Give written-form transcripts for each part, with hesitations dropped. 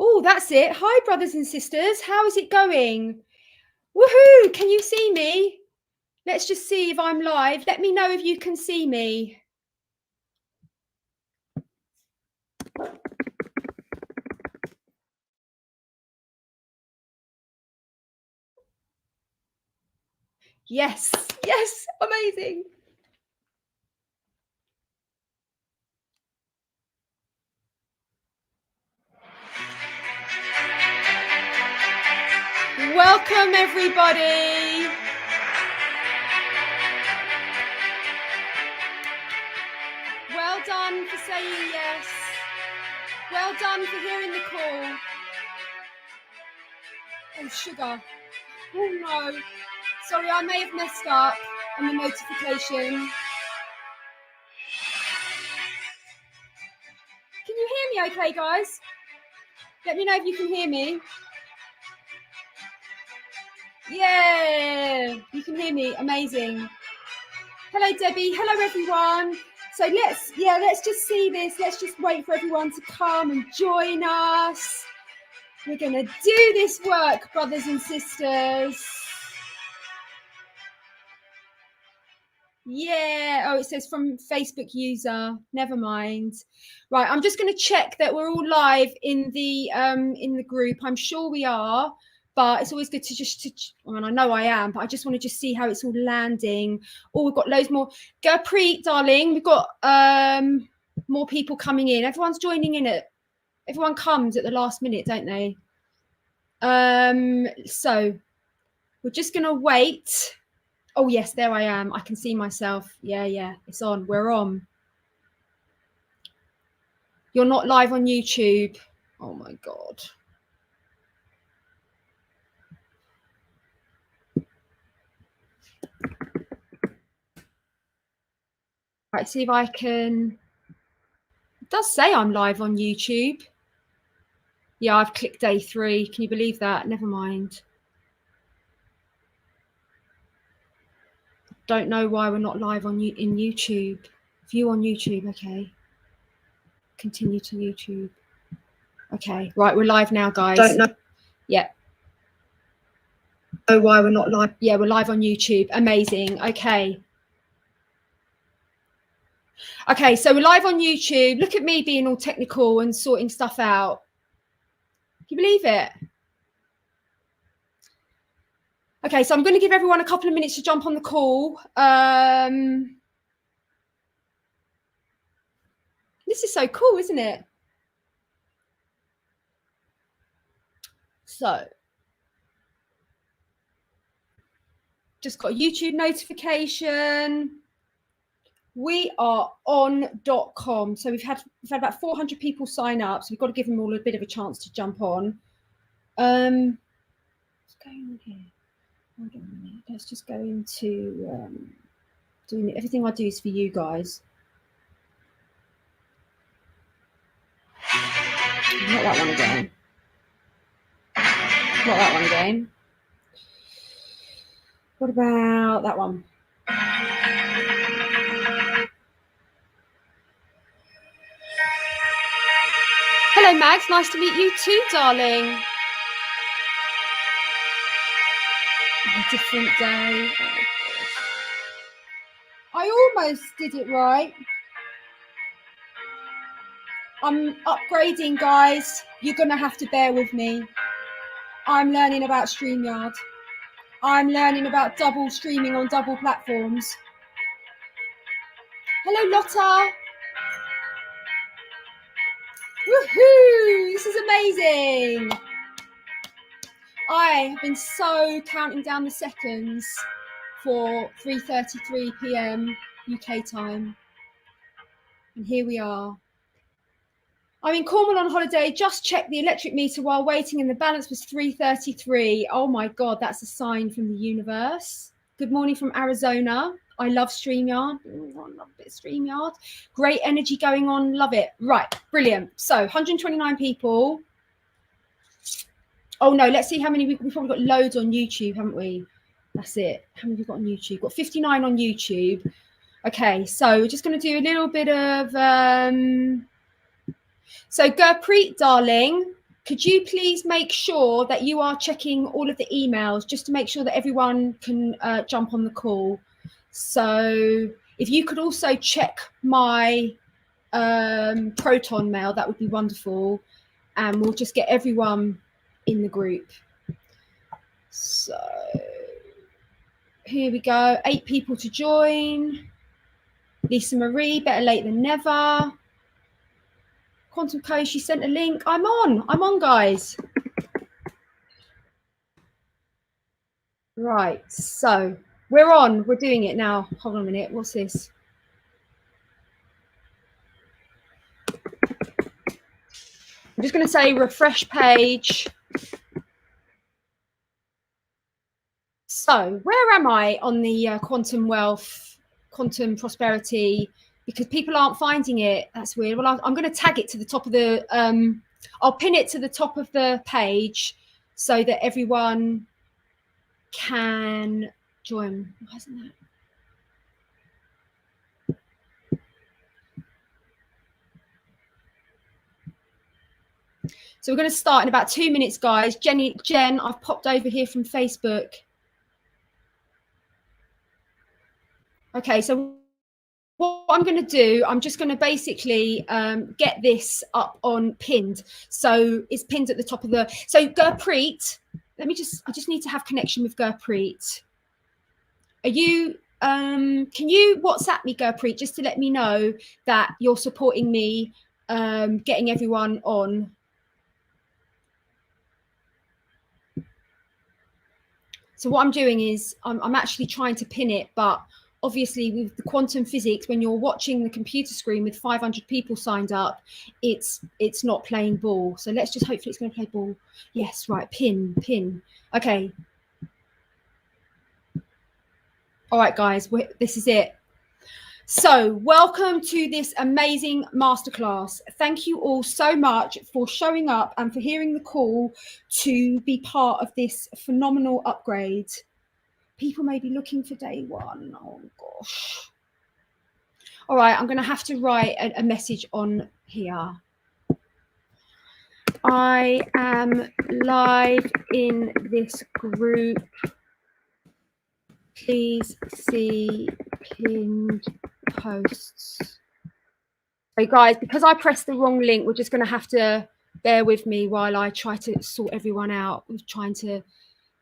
Oh, that's it. Hi, brothers and sisters. How is it going? Woohoo! Can you see me? Let's just see if I'm live. Let me know if you can see me. Yes, yes, amazing. Welcome, everybody. Well done for saying yes. Well done for hearing the call. Oh, sugar. Oh, no. Sorry, I may have messed up on the notification. Can you hear me okay, guys? Let me know if you can hear me. Yeah, you can hear me. Amazing. Hello, Debbie. Hello, everyone. So let's just see this. Let's just wait for everyone to come and join us. We're going to do this work, brothers and sisters. Yeah. Oh, it says from Facebook user. Never mind. Right. I'm just going to check that we're all live in the group. I'm sure we are. But it's always good to I mean, I know I am, but I just want to just see how it's all landing. Oh, we've got loads more. Gurpreet, darling, we've got more people coming in. Everyone's joining in everyone comes at the last minute, don't they? So we're just gonna wait. Oh yes, there I am. I can see myself. Yeah, it's on. We're on. You're not live on YouTube. Oh my God. Right, see if I can. It does say I'm live on YouTube. Yeah, I've clicked day 3. Can you believe that? Never mind. Don't know why we're not live in YouTube. View on YouTube, okay. Continue to YouTube. Okay, right, we're live now, guys. Don't know. Yeah. Know why we're not live. Yeah, we're live on YouTube. Amazing. Okay. Okay, so we're live on YouTube. Look at me being all technical and sorting stuff out. Can you believe it? Okay, so I'm going to give everyone a couple of minutes to jump on the call. This is so cool, isn't it? So, just got a YouTube notification. We are on.com. So we've had about 400 people sign up. So we've got to give them all a bit of a chance to jump on. What's going on here? Hold on a minute. Let's just go into doing everything I do is for you guys. Not that one again. Not that one again. What about that one? Hello, Mags. Nice to meet you too, darling. A different day. Oh, I almost did it right. I'm upgrading, guys. You're going to have to bear with me. I'm learning about StreamYard. I'm learning about double streaming on double platforms. Hello, Lotta. Woohoo! This is amazing. I have been so counting down the seconds for 3:33 p.m. UK time. And here we are. I'm in Cornwall on holiday, just checked the electric meter while waiting and the balance was 3:33. Oh my God, that's a sign from the universe. Good morning from Arizona. I love StreamYard. I love a bit of StreamYard. Great energy going on. Love it. Right. Brilliant. So 129 people. Oh no, let's see how many. We've probably got loads on YouTube, haven't we? That's it. How many have we got on YouTube? Got 59 on YouTube. Okay, so we're just going to do a little bit of... So Gurpreet, darling, Could you please make sure that you are checking all of the emails just to make sure that everyone can jump on the call? So if you could also check my Proton mail, that would be wonderful. And we'll just get everyone in the group. So here we go. 8 people to join. Lisa Marie, better late than never. Quantum Co, she sent a link. I'm on, guys. Right, so we're on. We're doing it now. Hold on a minute. What's this? I'm just going to say refresh page. So where am I on the quantum wealth, quantum prosperity? Because people aren't finding it. That's weird. Well, I'm going to tag it to the top of the, I'll pin it to the top of the page so that everyone can join. Why isn't that? So we're going to start in about 2 minutes, guys. Jen, I've popped over here from Facebook. Okay, so what I'm going to do, I'm just going to basically get this up on pinned. So it's pinned at the top of the, so Gurpreet, I just need to have connection with Gurpreet. Are you, can you WhatsApp me, Gurpreet, just to let me know that you're supporting me getting everyone on? So what I'm doing is I'm actually trying to pin it, but obviously with the quantum physics, when you're watching the computer screen with 500 people signed up, it's not playing ball. So let's just hopefully it's going to play ball. Yes, right, pin. Okay. All right, guys, this is it. So welcome to this amazing masterclass. Thank you all so much for showing up and for hearing the call to be part of this phenomenal upgrade. People may be looking for day one. Oh, gosh. All right, I'm going to have to write a message on here. I am live in this group. Please see pinned posts. Hey, guys, because I pressed the wrong link, we're just going to have to bear with me while I try to sort everyone out with trying to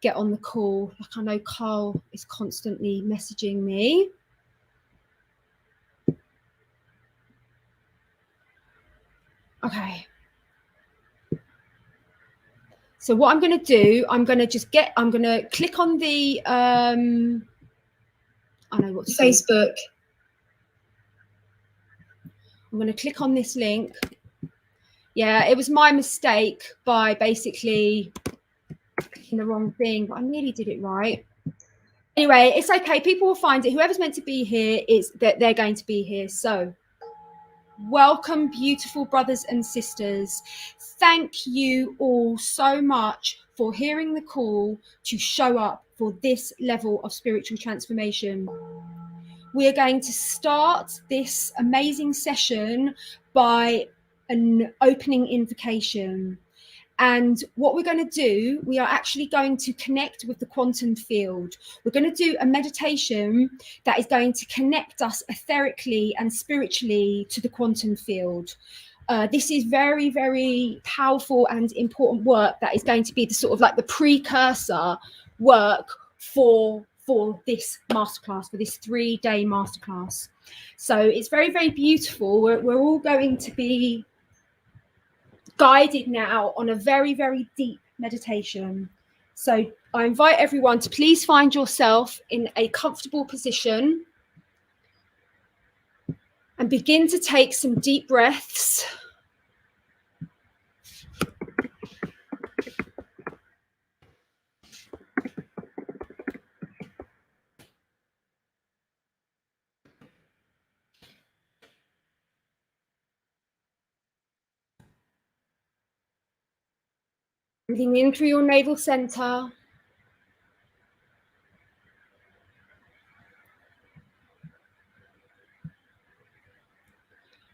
get on the call. Like, I know Carl is constantly messaging me. Okay. So what I'm going to do, I'm going to click on the, I know what Facebook. I'm going to click on this link. Yeah, it was my mistake by basically clicking the wrong thing, but I nearly did it right. Anyway, it's okay. People will find it. Whoever's meant to be here is that they're going to be here. So welcome, beautiful brothers and sisters. Thank you all so much for hearing the call to show up for this level of spiritual transformation. We are going to start this amazing session by an opening invocation. And what we're going to do, we are actually going to connect with the quantum field. We're going to do a meditation that is going to connect us etherically and spiritually to the quantum field. This is very, very powerful and important work that is going to be the sort of like the precursor work for this masterclass, for this 3-day masterclass. So it's very, very beautiful. We're all going to be guided now on a very, very deep meditation. So I invite everyone to please find yourself in a comfortable position and begin to take some deep breaths. Breathing in through your navel center.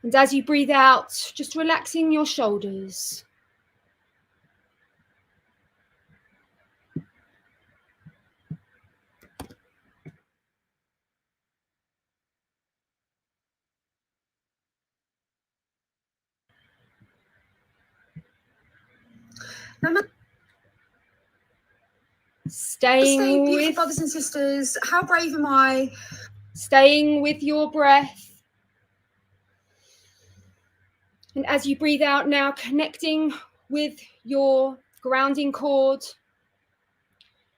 And as you breathe out, just relaxing your shoulders. Staying with brothers and sisters. How brave am I? Staying with your breath. And as you breathe out now, connecting with your grounding cord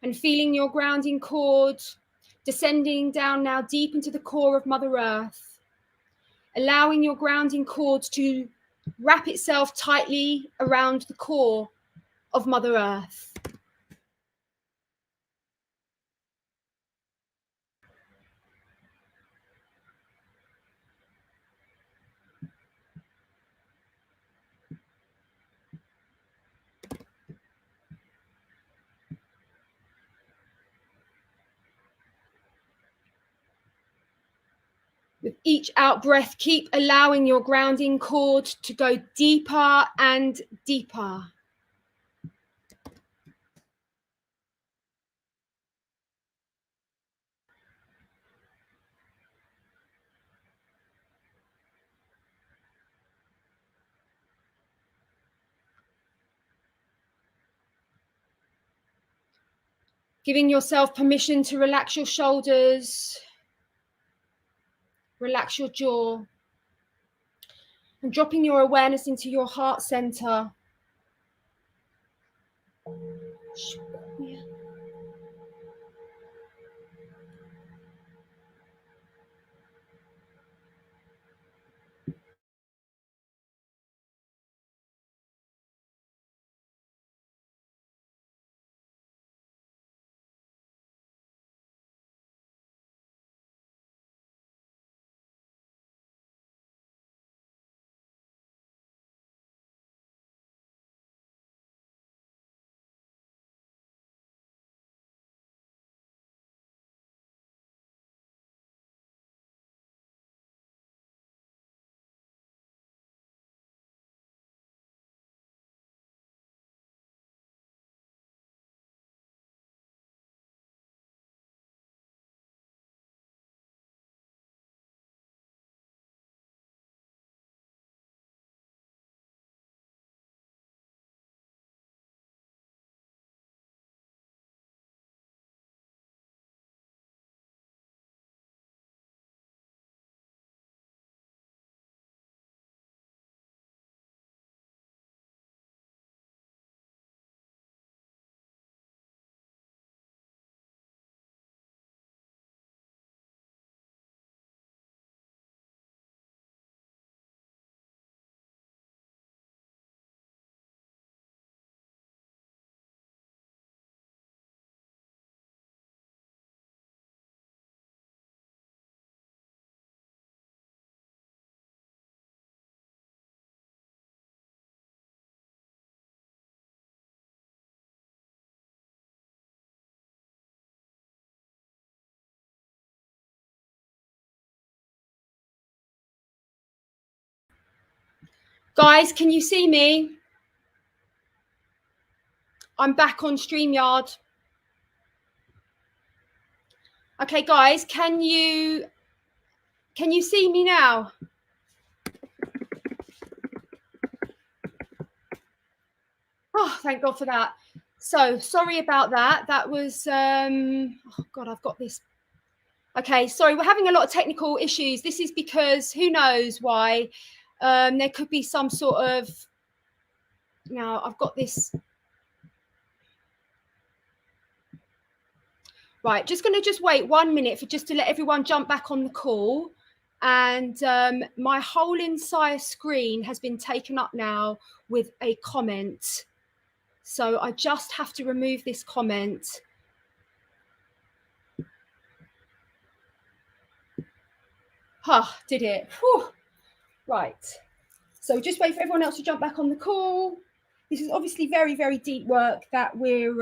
and feeling your grounding cord descending down now deep into the core of Mother Earth, allowing your grounding cord to wrap itself tightly around the core of Mother Earth. With each out breath, keep allowing your grounding cord to go deeper and deeper. Giving yourself permission to relax your shoulders, relax your jaw, and dropping your awareness into your heart center. Guys, can you see me? I'm back on StreamYard. Okay, guys, can you see me now? Oh, thank God for that. So sorry about that. That was, oh God, I've got this. Okay, sorry, we're having a lot of technical issues. This is because who knows why. There could be some sort of, now I've got this. Right, just going to wait 1 minute just to let everyone jump back on the call. And my whole entire screen has been taken up now with a comment. So I just have to remove this comment. Did it. Whew. Right. So just wait for everyone else to jump back on the call. This is obviously very, very deep work that we're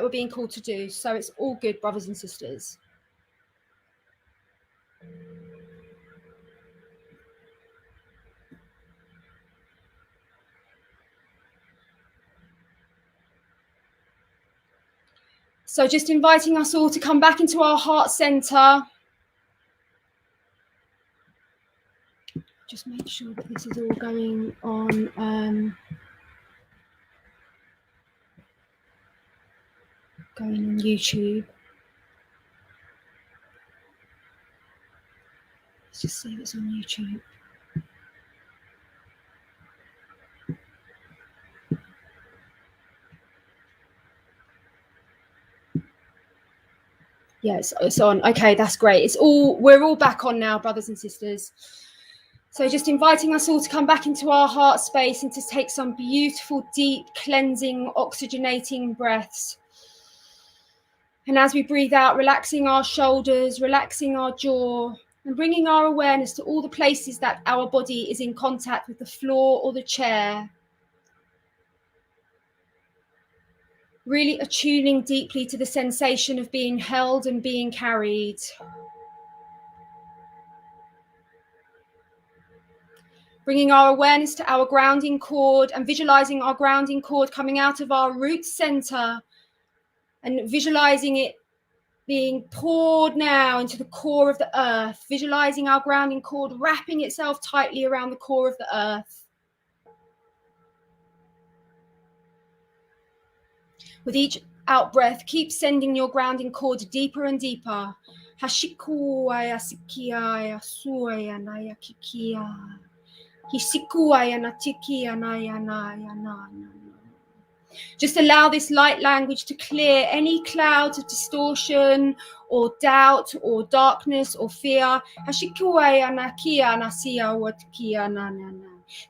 being called to do. So it's all good, brothers and sisters. So just inviting us all to come back into our heart center. Just just make sure that this is all going on. Going on YouTube. Let's just see if it's on YouTube. Yeah, it's on. Okay, that's great. We're all back on now, brothers and sisters. So just inviting us all to come back into our heart space and to take some beautiful, deep, cleansing, oxygenating breaths. And as we breathe out, relaxing our shoulders, relaxing our jaw, and bringing our awareness to all the places that our body is in contact with the floor or the chair. Really attuning deeply to the sensation of being held and being carried. Bringing our awareness to our grounding cord and visualizing our grounding cord coming out of our root center and visualizing it being poured now into the core of the earth, visualizing our grounding cord wrapping itself tightly around the core of the earth. With each out breath, keep sending your grounding cord deeper and deeper. Hashikuaya sikia suaya naya kikia. Hisikuaya natikia naya naya na. Just allow this light language to clear any clouds of distortion or doubt or darkness or fear.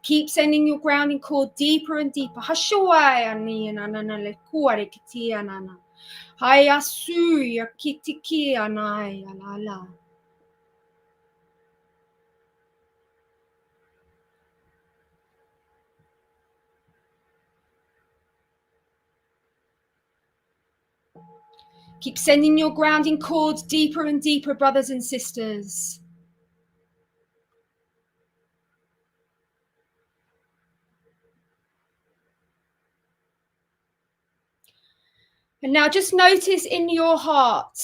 Keep sending your grounding cord deeper and deeper. Keep sending your grounding cords deeper and deeper, brothers and sisters. And now just notice in your heart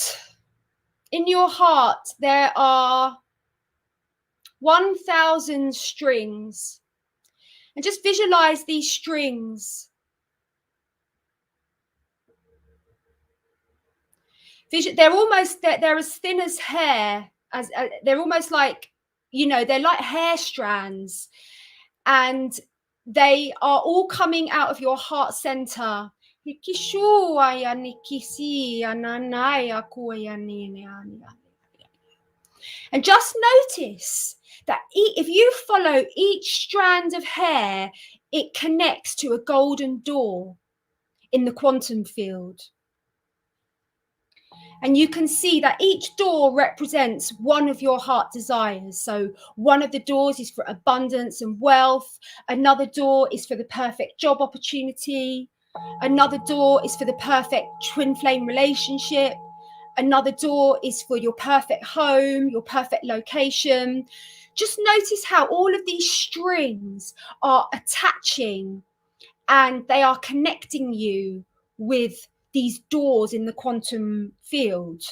there are 1,000 strings. And just visualize these strings. They're as thin as hair, as they're almost like, they're like hair strands, and they are all coming out of your heart center. And just notice that if you follow each strand of hair, it connects to a golden door in the quantum field. And you can see that each door represents one of your heart desires. So one of the doors is for abundance and wealth. Another door is for the perfect job opportunity. Another door is for the perfect twin flame relationship. Another door is for your perfect home, your perfect location. Just notice how all of these strings are attaching and they are connecting you with these doors in the quantum field.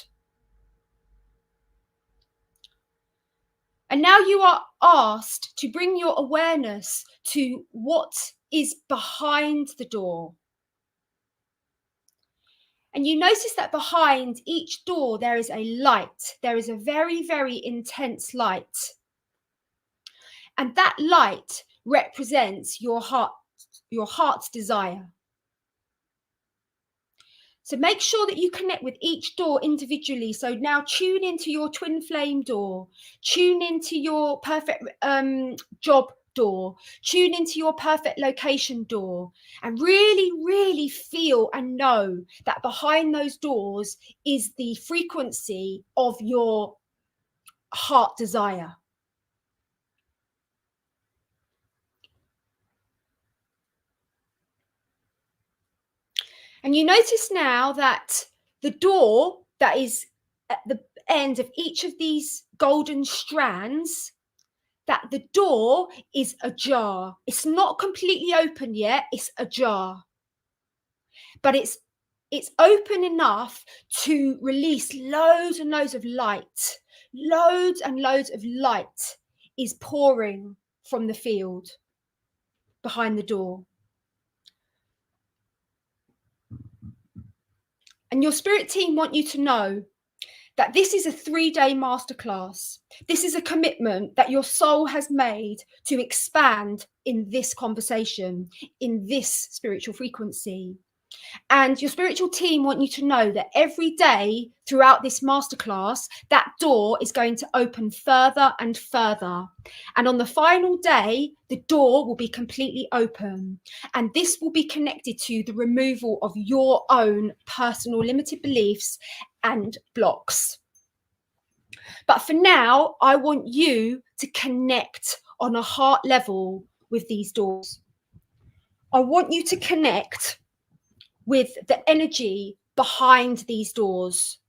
And now you are asked to bring your awareness to what is behind the door. And you notice that behind each door there is a light. There is a very, very intense light. And that light represents your heart's desire. So make sure that you connect with each door individually. So now tune into your twin flame door, tune into your perfect job door, tune into your perfect location door, and really, really feel and know that behind those doors is the frequency of your heart desire. And you notice now that the door that is at the end of each of these golden strands, that the door is ajar. It's not completely open yet, it's ajar. But it's open enough to release loads and loads of light. Loads and loads of light is pouring from the field behind the door. And your spirit team want you to know that this is a 3-day masterclass. This is a commitment that your soul has made to expand in this conversation, in this spiritual frequency. And your spiritual team want you to know that every day throughout this masterclass, that door is going to open further and further. And on the final day, the door will be completely open. And this will be connected to the removal of your own personal limited beliefs and blocks. But for now, I want you to connect on a heart level with these doors. I want you to connect with the energy behind these doors.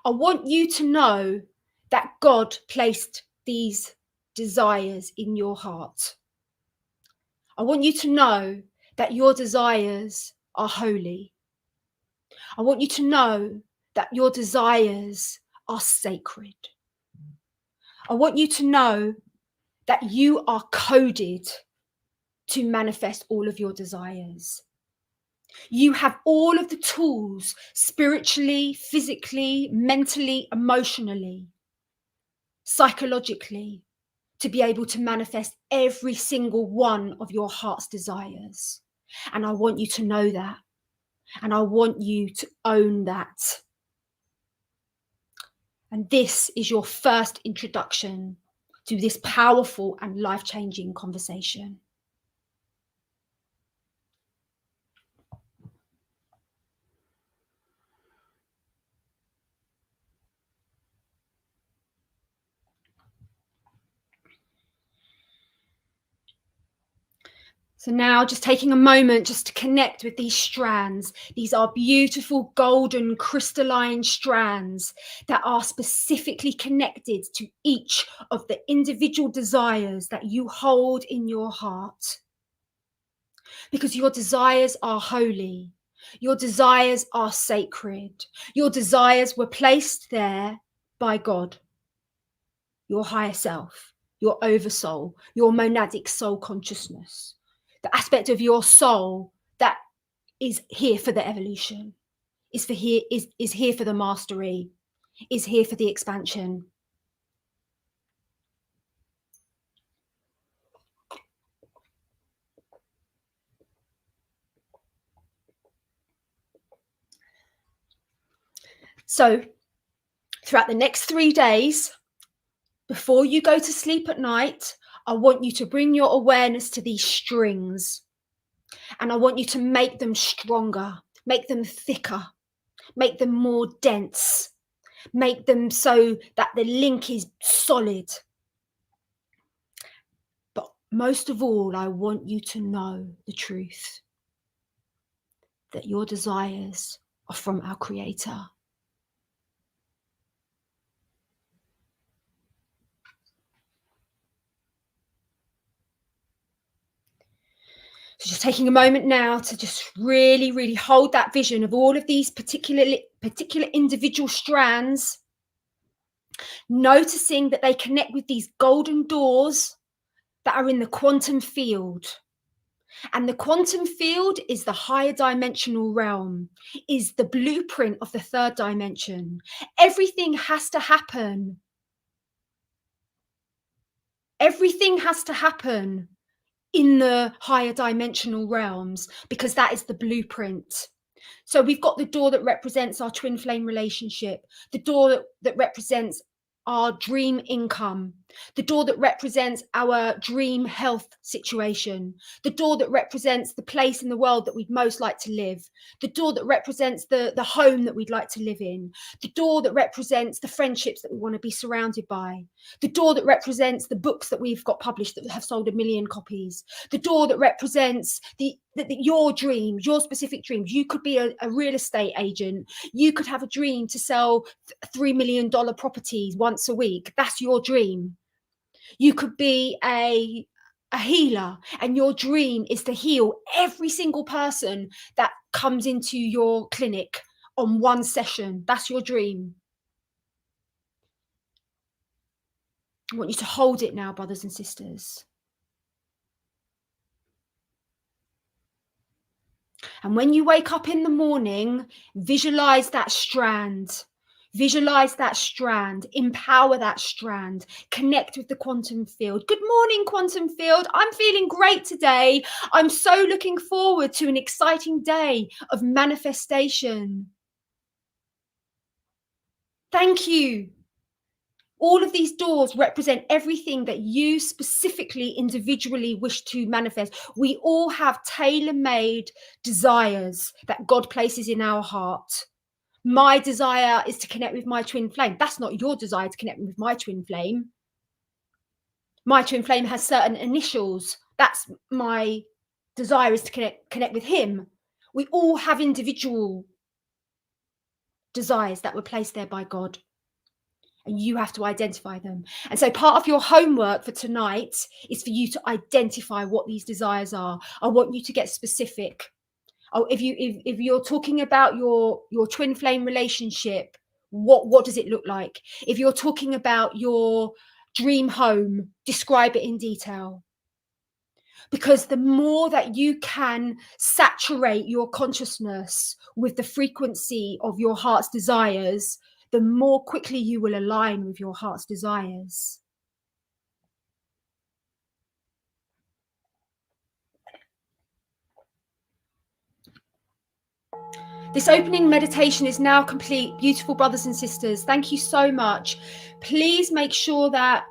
I want you to know that God placed these desires in your heart. I want you to know that your desires are holy. I want you to know that your desires are sacred. I want you to know that you are coded to manifest all of your desires. You have all of the tools, spiritually, physically, mentally, emotionally, psychologically, to be able to manifest every single one of your heart's desires. And I want you to know that. And I want you to own that. And this is your first introduction to this powerful and life-changing conversation. So now just taking a moment just to connect with these strands. These are beautiful golden crystalline strands that are specifically connected to each of the individual desires that you hold in your heart. Because your desires are holy. Your desires are sacred. Your desires were placed there by God, your higher self, your oversoul, your monadic soul consciousness. The aspect of your soul that is here for the evolution, is here for the mastery, is here for the expansion. So throughout the next 3 days, before you go to sleep at night, I want you to bring your awareness to these strings. And I want you to make them stronger, make them thicker, make them more dense, make them so that the link is solid. But most of all, I want you to know the truth, that your desires are from our Creator. So just taking a moment now to just really, really hold that vision of all of these particular individual strands, noticing that they connect with these golden doors that are in the quantum field. And the quantum field is the higher dimensional realm, is the blueprint of the third dimension. Everything has to happen. Everything has to happen in the higher dimensional realms, because that is the blueprint. So we've got the door that represents our twin flame relationship, the door that represents our dream income, the door that represents our dream health situation, the door that represents the place in the world that we'd most like to live, the door that represents the home that we'd like to live in, the door that represents the friendships that we want to be surrounded by, the door that represents the books that we've got published that have sold 1 million copies, the door that represents your dreams, your specific dreams. You could be a real estate agent. You could have a dream to sell $3 million properties once a week. That's your dream. You could be a healer, and your dream is to heal every single person that comes into your clinic on one session. That's your dream. I want you to hold it now, brothers and sisters. And when you wake up in the morning, visualize that strand. Visualize that strand, empower that strand, connect with the quantum field. Good morning, quantum field. I'm feeling great today. I'm so looking forward to an exciting day of manifestation. Thank you. All of these doors represent everything that you specifically, individually wish to manifest. We all have tailor-made desires that God places in our heart. My desire is to connect with my twin flame. That's not your desire to connect with my twin flame. My twin flame has certain initials. That's my desire, is to connect with him. We all have individual desires that were placed there by God. And you have to identify them. And so part of your homework for tonight is for you to identify what these desires are. I want you to get specific. Oh, if you're talking about your twin flame relationship, what does it look like? If you're talking about your dream home, describe it in detail. Because the more that you can saturate your consciousness with the frequency of your heart's desires, the more quickly you will align with your heart's desires. This opening meditation is now complete. Beautiful brothers and sisters, thank you so much. Please make sure that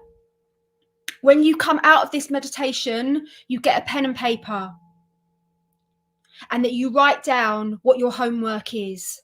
when you come out of this meditation, you get a pen and paper and that you write down what your homework is.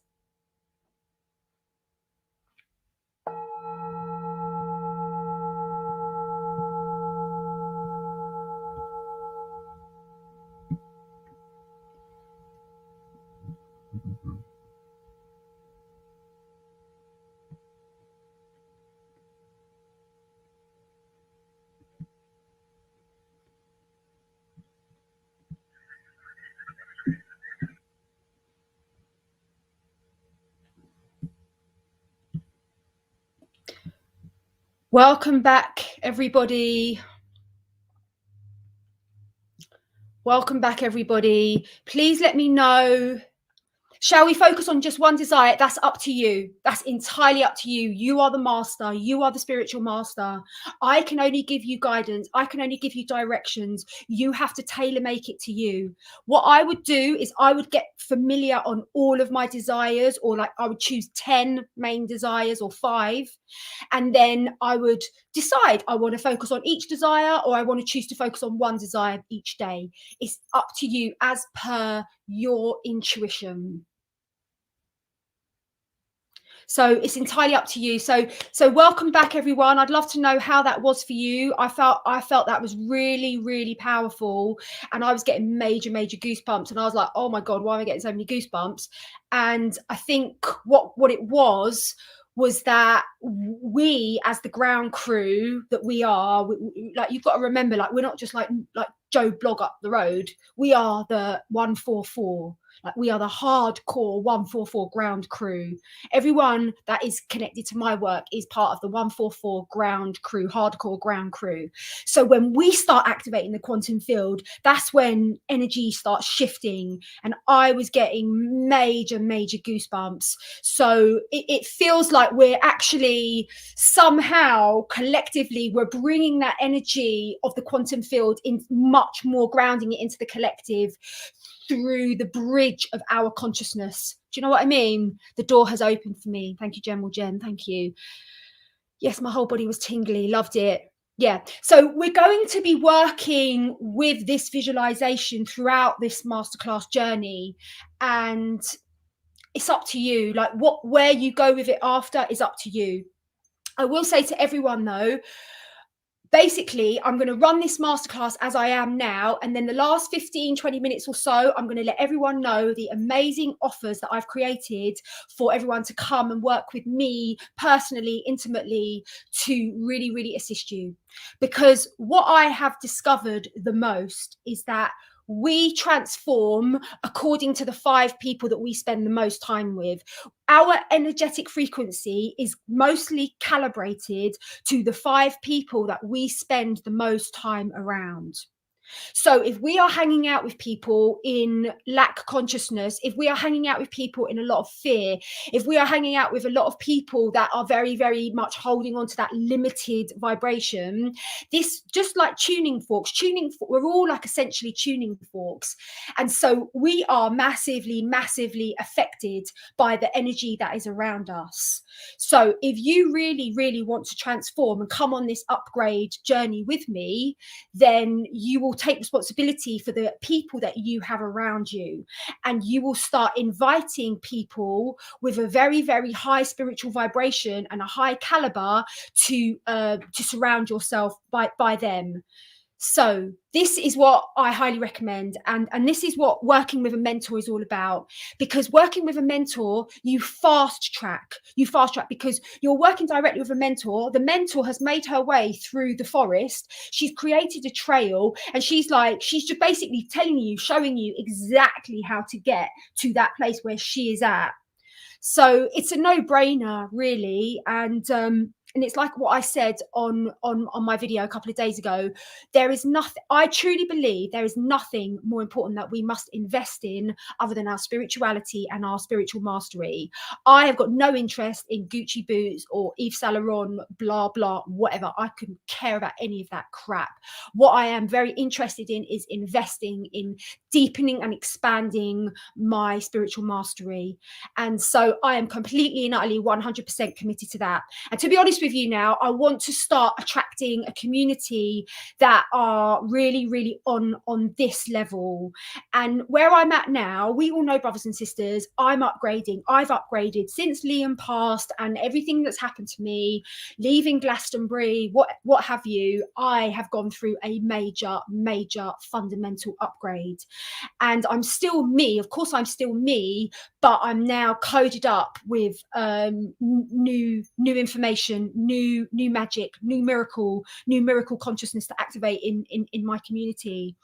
Welcome back, everybody. Welcome back, everybody. Please let me know. Shall we focus on just one desire? That's up to you. That's entirely up to you. You are the master. You are the spiritual master. I can only give you guidance. I can only give you directions. You have to tailor make it to you. What I would do is I would get familiar on all of my desires, or like I would choose 10 main desires or 5. And then I would decide I want to focus on each desire, or I want to choose to focus on one desire each day. It's up to you as per your intuition. So it's entirely up to you. So welcome back, everyone. I'd love to know how that was for you. I felt that was really, really powerful, and I was getting major goosebumps, and I was like, oh my God, why am I getting so many goosebumps? And I think what it was that we, as the ground crew that we are, like, you've got to remember, like, we're not just like Joe Blogg up the road. We are the 144. Like, we are the hardcore 144 ground crew. Everyone that is connected to my work is part of the 144 ground crew, hardcore ground crew. So when we start activating the quantum field, that's when energy starts shifting. And I was getting major goosebumps. So it feels like we're actually somehow collectively, we're bringing that energy of the quantum field in much more, grounding it into the collective through the bridge of our consciousness. Do you know what I mean? The door has opened for me. Thank you, General Jen. Thank you. Yes, my whole body was tingly. Loved it. Yeah. So we're going to be working with this visualization throughout this masterclass journey, and it's up to you. Like, where you go with it after is up to you. I will say to everyone though, basically, I'm going to run this masterclass as I am now. And then the last 15-20 minutes or so, I'm going to let everyone know the amazing offers that I've created for everyone to come and work with me personally, intimately, to really assist you. Because what I have discovered the most is that we transform according to the 5 people that we spend the most time with. Our energetic frequency is mostly calibrated to the 5 people that we spend the most time around. So if we are hanging out with people in lack consciousness, if we are hanging out with people in a lot of fear, if we are hanging out with a lot of people that are very, very much holding on to that limited vibration, this just like tuning forks, we're all like essentially tuning forks. And so we are massively, massively affected by the energy that is around us. So if you really, really want to transform and come on this upgrade journey with me, then you will take responsibility for the people that you have around you, and you will start inviting people with a very, very high spiritual vibration and a high caliber to surround yourself by them. So this is what I highly recommend, and this is what working with a mentor is all about. Because working with a mentor, you fast track because you're working directly with a mentor. The mentor has made her way through the forest, she's created a trail, and she's just basically telling you, showing you exactly how to get to that place where she is at. So it's a no-brainer, really. And it's like what I said on my video a couple of days ago. There is nothing, I truly believe there is nothing more important that we must invest in other than our spirituality and our spiritual mastery. I have got no interest in Gucci boots or Yves Saint Laurent, blah, blah, whatever. I couldn't care about any of that crap. What I am very interested in is investing in deepening and expanding my spiritual mastery. And so I am completely and utterly 100% committed to that. And to be honest with you now, I want to start attracting a community that are really, really on this level. And where I'm at now, we all know, brothers and sisters, I'm upgrading. I've upgraded since Liam passed and everything that's happened to me, leaving Glastonbury, what have you. I have gone through a major, major fundamental upgrade. And I'm still me. Of course, I'm still me, but I'm now coded up with new information, new magic, new miracle consciousness to activate in my community.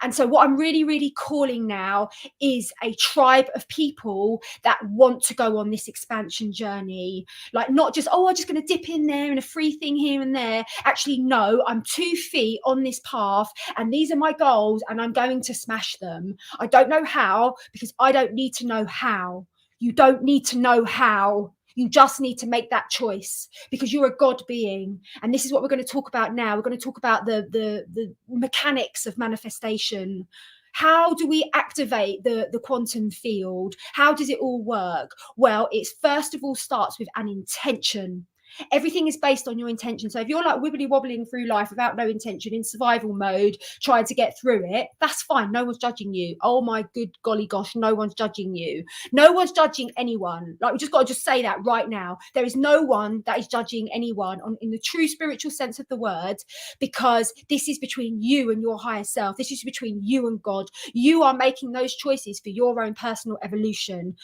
And so what I'm really, really calling now is a tribe of people that want to go on this expansion journey. Like, not just, oh, I'm just going to dip in there and a free thing here and there. Actually, no, I'm 2 feet on this path and these are my goals and I'm going to smash them. I don't know how, because I don't need to know how. You don't need to know how. You just need to make that choice, because you're a God being. And this is what we're going to talk about now. We're going to talk about the mechanics of manifestation. How do we activate the quantum field? How does it all work? Well, it first of all starts with an intention. Everything is based on your intention. So if you're like wibbly wobbling through life without no intention, in survival mode, trying to get through it, that's fine. No one's judging you. Oh my good golly gosh, no one's judging you. No one's judging anyone. Like, we just got to just say that right now. There is no one that is judging anyone in the true spiritual sense of the word, because this is between you and your higher self. This is between you and God. You are making those choices for your own personal evolution.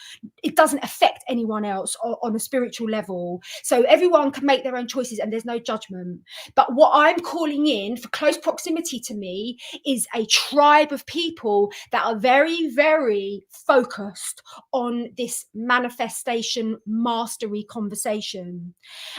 It doesn't affect anyone else on a spiritual level. So everyone can make their own choices and there's no judgment. But what I'm calling in for close proximity to me is a tribe of people that are very, very focused on this manifestation mastery conversation.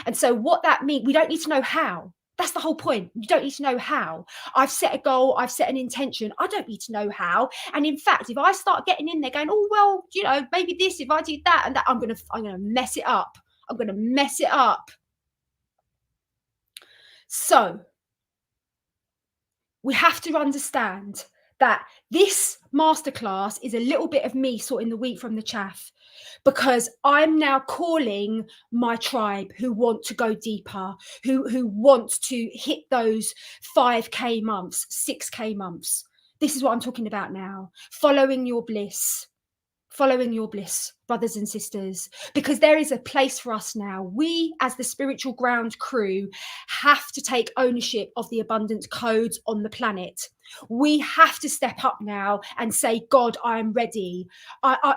And so what that means, we don't need to know how. That's the whole point. You don't need to know how. I've set a goal, I've set an intention. I don't need to know how. And in fact, if I start getting in there going, oh, well, you know, maybe this, if I do that and that, I'm gonna mess it up. I'm gonna mess it up. So we have to understand that this masterclass is a little bit of me sorting the wheat from the chaff, because I'm now calling my tribe who want to go deeper, who want to hit those 5K months, 6K months. This is what I'm talking about now. Following your bliss, brothers and sisters, because there is a place for us now. We, as the spiritual ground crew, have to take ownership of the abundance codes on the planet. We have to step up now and say, God, I am ready.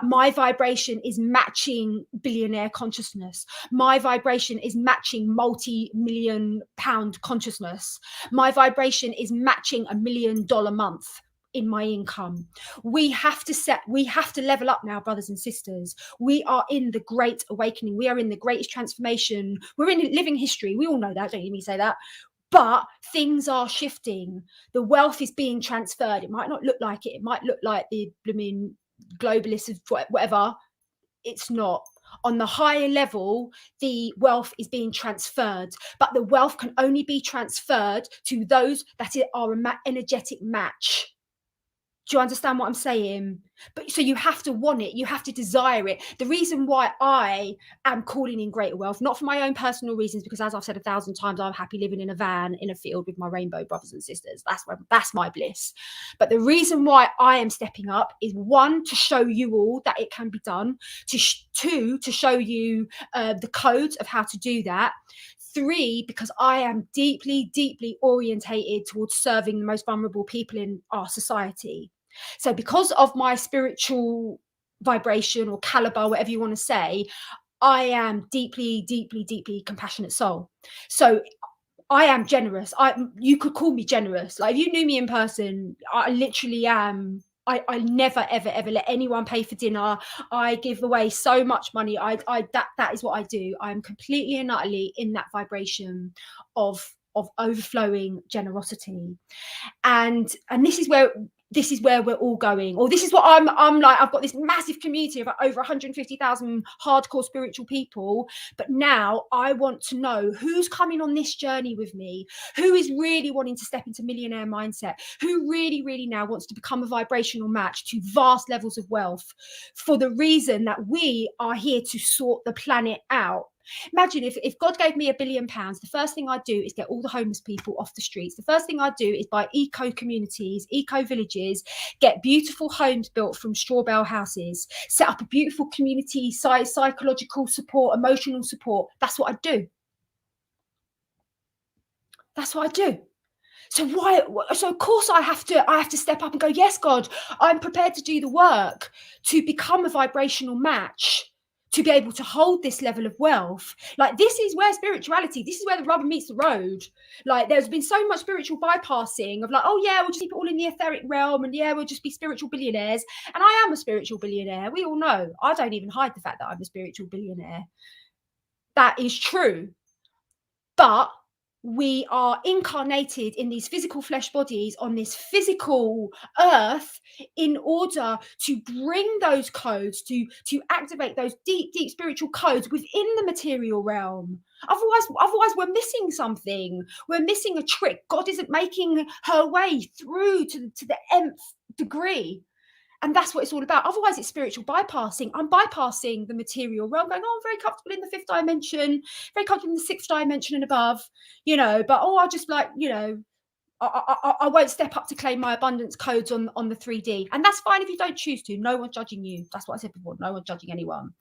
My vibration is matching billionaire consciousness. My vibration is matching multi-million pound consciousness. My vibration is matching $1 million month in my income. We have to level up now, brothers and sisters. We are in the great awakening. We are in the greatest transformation. We're in living history. We all know that, don't you hear me say that? But things are shifting. The wealth is being transferred. It might not look like it. It might look like the blooming globalists of whatever. It's not. On the higher level, the wealth is being transferred, but the wealth can only be transferred to those that are an energetic match. Do you understand what I'm saying? But so you have to want it, you have to desire it. The reason why I am calling in greater wealth, not for my own personal reasons, because as I've said 1,000 times, I'm happy living in a van in a field with my rainbow brothers and sisters. That's my bliss. But the reason why I am stepping up is, one, to show you all that it can be done. Two, to show you the codes of how to do that. 3, because I am deeply, deeply orientated towards serving the most vulnerable people in our society. So because of my spiritual vibration or caliber, whatever you want to say, I am deeply, deeply, deeply compassionate soul. So I am generous. You could call me generous. Like, if you knew me in person, I literally am. I never, ever, ever let anyone pay for dinner. I give away so much money. That is what I do. I'm completely and utterly in that vibration of overflowing generosity. And this is where we're all going, or this is what I'm like. I've got this massive community of over 150,000 hardcore spiritual people, but now I want to know who's coming on this journey with me, who is really wanting to step into millionaire mindset, who really, really now wants to become a vibrational match to vast levels of wealth, for the reason that we are here to sort the planet out. Imagine if God gave me £1 billion, the first thing I'd do is get all the homeless people off the streets. The first thing I'd do is buy eco communities, eco villages, get beautiful homes built from straw bale houses, set up a beautiful community size, psychological support, emotional support. That's what I'd do. That's what I do. So of course I have to step up and go, yes, God, I'm prepared to do the work to become a vibrational match, to be able to hold this level of wealth. Like, this is where spirituality, this is where the rubber meets the road. Like, there's been so much spiritual bypassing of like, oh yeah, we'll just keep it all in the etheric realm, and yeah, we'll just be spiritual billionaires. And I am a spiritual billionaire. We all know. I don't even hide the fact that I'm a spiritual billionaire. That is true. But we are incarnated in these physical flesh bodies on this physical earth in order to bring those codes, to activate those deep, deep spiritual codes within the material realm. Otherwise we're missing something. We're missing a trick. God isn't making her way through to the nth degree. And that's what it's all about. Otherwise, it's spiritual bypassing. I'm bypassing the material realm, going, oh, I'm very comfortable in the 5th dimension, very comfortable in the 6th dimension and above, but, I'll just I won't step up to claim my abundance codes on the 3D. And that's fine if you don't choose to. No one's judging you. That's what I said before. No one's judging anyone.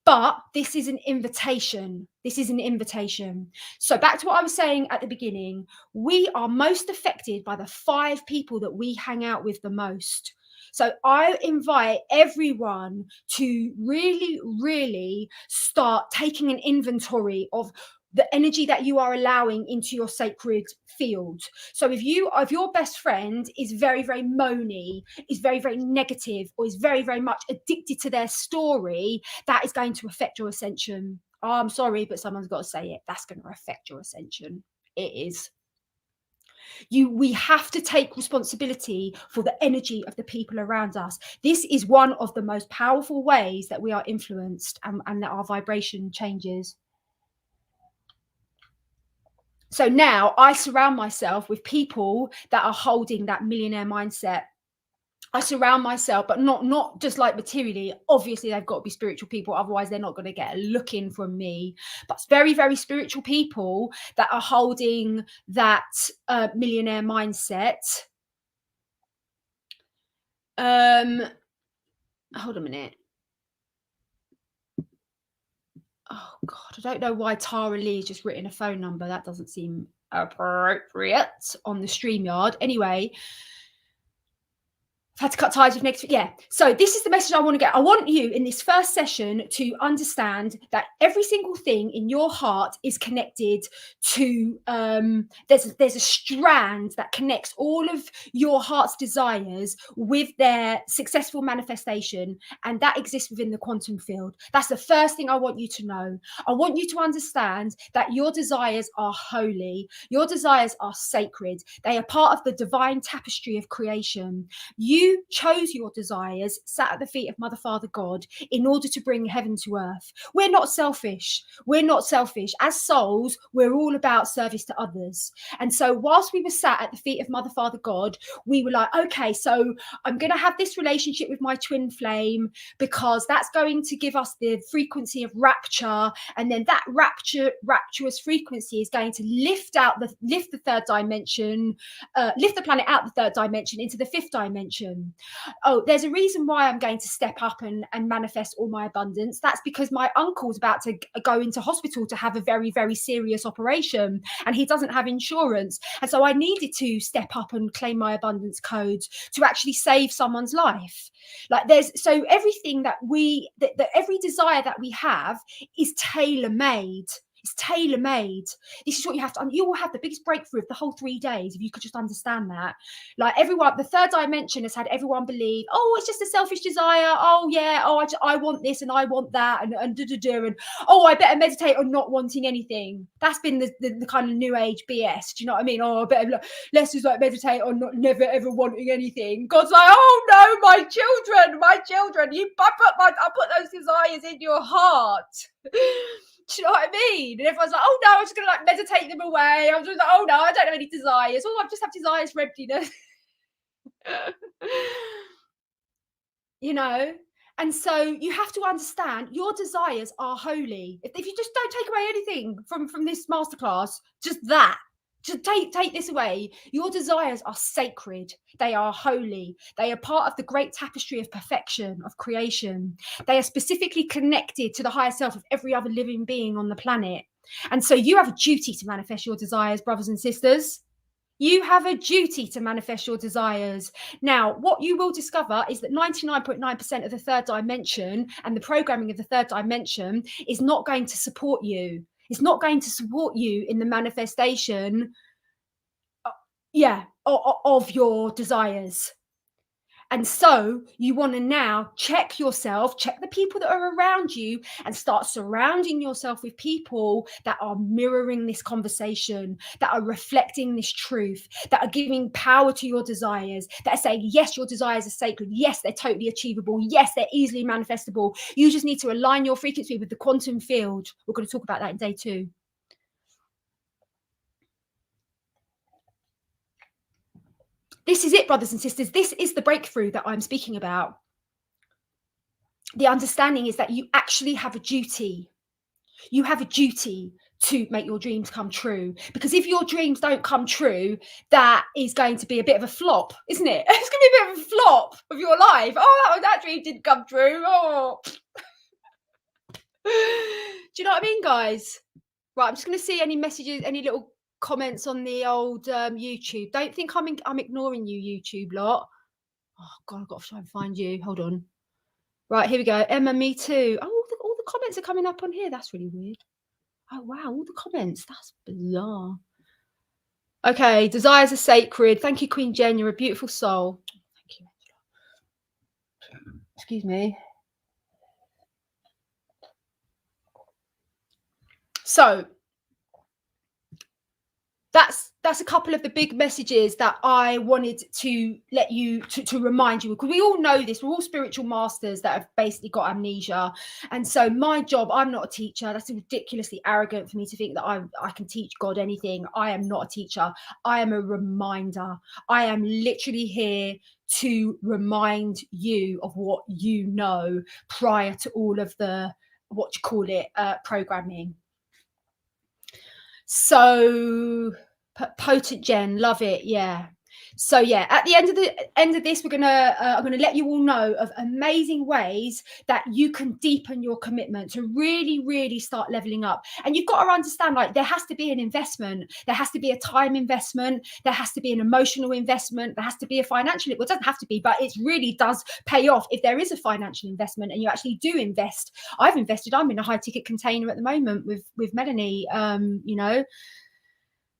But this is an invitation. This is an invitation. So back to what I was saying at the beginning, we are most affected by the 5 people that we hang out with the most. So I invite everyone to really, really start taking an inventory of the energy that you are allowing into your sacred field. So if your best friend is very, very moany, is very, very negative, or is very, very much addicted to their story, that is going to affect your ascension. Oh, I'm sorry, but someone's got to say it. That's going to affect your ascension. It is. We have to take responsibility for the energy of the people around us. This is one of the most powerful ways that we are influenced and that our vibration changes. So now I surround myself with people that are holding that millionaire mindset. I surround myself, but not just like materially. Obviously, they've got to be spiritual people. Otherwise, they're not going to get a look in from me. But very, very spiritual people that are holding that millionaire mindset. Hold a minute. Oh, God, I don't know why Tara Lee's just written a phone number. That doesn't seem appropriate on the StreamYard. Anyway, I've had to cut ties with negative. Yeah. So this is the message I want to get. I want you in this first session to understand that every single thing in your heart is connected to, there's a strand that connects all of your heart's desires with their successful manifestation, and that exists within the quantum field. That's the first thing I want you to know. I want you to understand that your desires are holy. Your desires are sacred. They are part of the divine tapestry of creation. You chose your desires, sat at the feet of Mother, Father, God, in order to bring heaven to earth. We're not selfish. We're not selfish. As souls, we're all about service to others. And so whilst we were sat at the feet of Mother, Father, God, we were like, okay, so I'm going to have this relationship with my twin flame because that's going to give us the frequency of rapture. And then that rapturous frequency is going to lift the third dimension, lift the planet out the third dimension into the fifth dimension. Oh, there's a reason why I'm going to step up and manifest all my abundance. That's because my uncle's about to go into hospital to have a very, very serious operation, and he doesn't have insurance. And so I needed to step up and claim my abundance codes to actually save someone's life. Like so everything that every desire that we have is tailor-made. It's tailor-made. This is what you have to, you will have the biggest breakthrough of the whole 3 days if you could just understand that. Like everyone, the third dimension has had everyone believe, oh, it's just a selfish desire. Oh yeah, oh, I want this and I want that and oh, I better meditate on not wanting anything. That's been the kind of new age BS. Do you know what I mean? Oh, I better, let's just like meditate on never ever wanting anything. God's like, oh no, my children, I put those desires in your heart. Do you know what I mean? And everyone's like, oh no, I'm just gonna like meditate them away. I'm just like, oh no, I don't have any desires. Oh, I just have desires for emptiness. You know? And so you have to understand your desires are holy. If you just don't take away anything from this masterclass, just take this away. Your desires are sacred. They are holy. They are part of the great tapestry of perfection, of creation. They are specifically connected to the higher self of every other living being on the planet. And so you have a duty to manifest your desires, brothers and sisters. You have a duty to manifest your desires. Now, what you will discover is that 99.9% of the third dimension and the programming of the third dimension is not going to support you. It's not going to support you in the manifestation, of your desires. And so you want to now check yourself, check the people that are around you, and start surrounding yourself with people that are mirroring this conversation, that are reflecting this truth, that are giving power to your desires, that are saying, yes, your desires are sacred. Yes, they're totally achievable. Yes, they're easily manifestable. You just need to align your frequency with the quantum field. We're going to talk about that in day 2. This is it, brothers and sisters. This is the breakthrough that I'm speaking about. The understanding is that you actually have a duty. You have a duty to make your dreams come true. Because if your dreams don't come true, that is going to be a bit of a flop, isn't it? It's going to be a bit of a flop of your life. Oh, that dream didn't come true. Oh. Do you know what I mean, guys? Right, I'm just going to see any messages, any little comments on the old YouTube. Don't think I'm ignoring you, YouTube lot. Oh God, I've got to try and find you. Hold on. Right, here we go. Emma, me too. Oh, all the comments are coming up on here. That's really weird. Oh wow, all the comments. That's bizarre. Okay, desires are sacred. Thank you, Queen Jen. You're a beautiful soul. Thank you. Excuse me. So that's a couple of the big messages that I wanted to let you to remind you, because we all know this. We're all spiritual masters that have basically got amnesia. And so my job, I'm not a teacher. That's ridiculously arrogant for me to think that I can teach God anything. I am not a teacher. I am a reminder. I am literally here to remind you of what you know prior to all of the, programming. So potent Jen, love it. Yeah. So yeah, at the end of this, I'm gonna let you all know of amazing ways that you can deepen your commitment to really start leveling up. And you've got to understand, like, there has to be an investment, there has to be a time investment, there has to be an emotional investment, there has to be a financial. Well, it doesn't have to be, but it really does pay off if there is a financial investment and you actually do invest. I've invested. I'm in a high ticket container at the moment with Melanie. You know,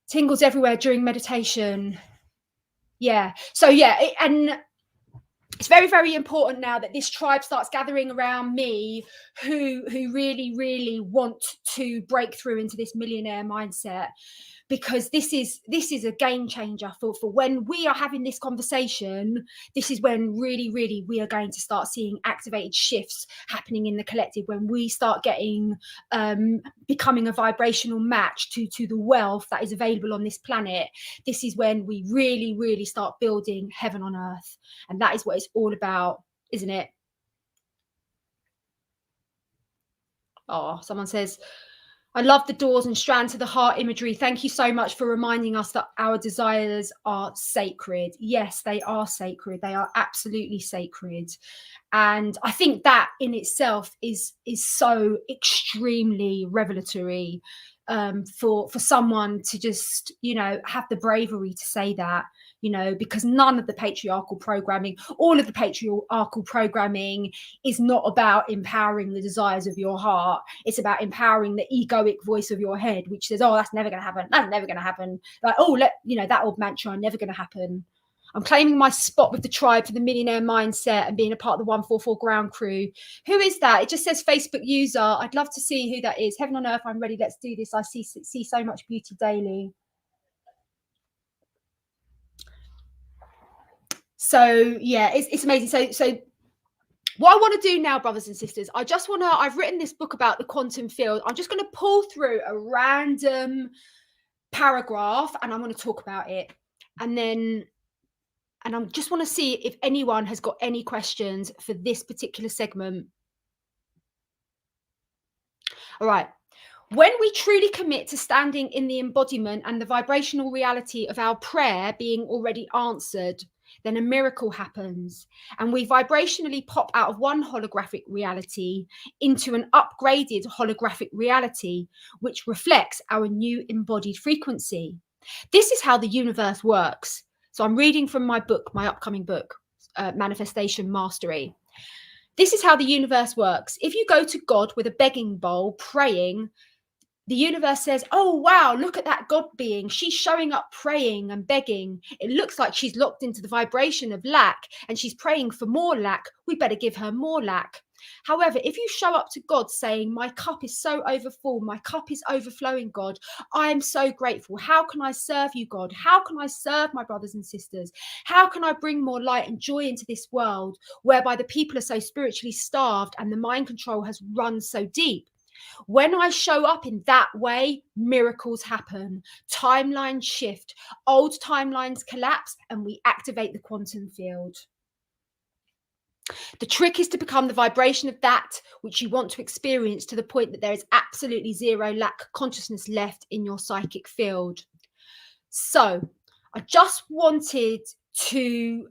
tingles everywhere during meditation. Yeah. So yeah, and it's very important now that this tribe starts gathering around me who really want to break through into this millionaire mindset, because this is a game changer for when we are having this conversation. This is when really we are going to start seeing activated shifts happening in the collective, when we start getting becoming a vibrational match to the wealth that is available on this planet. This is when we really start building heaven on earth, and that is what it's all about, isn't it? Oh, someone says, I love the doors and strand to the heart imagery. Thank you so much for reminding us that our desires are sacred. Yes, they are sacred. They are absolutely sacred. And I think that in itself is so extremely revelatory, for someone to just, you know, have the bravery to say that, you know, because none of the patriarchal programming, all of the patriarchal programming is not about empowering the desires of your heart. It's about empowering the egoic voice of your head, which says, oh, that's never going to happen. That's never going to happen. Like, oh, you know, that old mantra, never going to happen. I'm claiming my spot with the tribe for the millionaire mindset and being a part of the 144 ground crew. Who is that? It just says Facebook user. I'd love to see who that is. Heaven on earth, I'm ready. Let's do this. I see so much beauty daily. So yeah, it's amazing. So what I want to do now, brothers and sisters, I've written this book about the quantum field. I'm just going to pull through a random paragraph and I'm going to talk about it. And I just want to see if anyone has got any questions for this particular segment. All right. When we truly commit to standing in the embodiment and the vibrational reality of our prayer being already answered, then a miracle happens and we vibrationally pop out of one holographic reality into an upgraded holographic reality, which reflects our new embodied frequency. This is how the universe works. So I'm reading from my book, my upcoming book, Manifestation Mastery. This is how the universe works. If you go to God with a begging bowl, praying, the universe says, oh, wow, look at that God being. She's showing up praying and begging. It looks like she's locked into the vibration of lack and she's praying for more lack. We better give her more lack. However, if you show up to God saying, my cup is so overfull, my cup is overflowing, God, I am so grateful. How can I serve you, God? How can I serve my brothers and sisters? How can I bring more light and joy into this world whereby the people are so spiritually starved and the mind control has run so deep? When I show up in that way, miracles happen, timelines shift, old timelines collapse, and we activate the quantum field. The trick is to become the vibration of that which you want to experience, to the point that there is absolutely zero lack consciousness left in your psychic field. So I just wanted to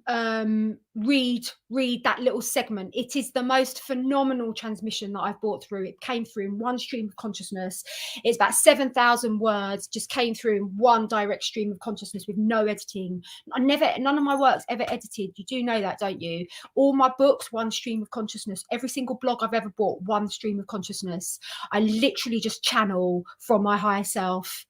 read that little segment. It is the most phenomenal transmission that I've brought through. It came through in one stream of consciousness. It's about 7,000 words, just came through in one direct stream of consciousness with no editing. None of my works ever edited. You do know that, don't you? All my books, one stream of consciousness. Every single blog I've ever bought, one stream of consciousness. I literally just channel from my higher self.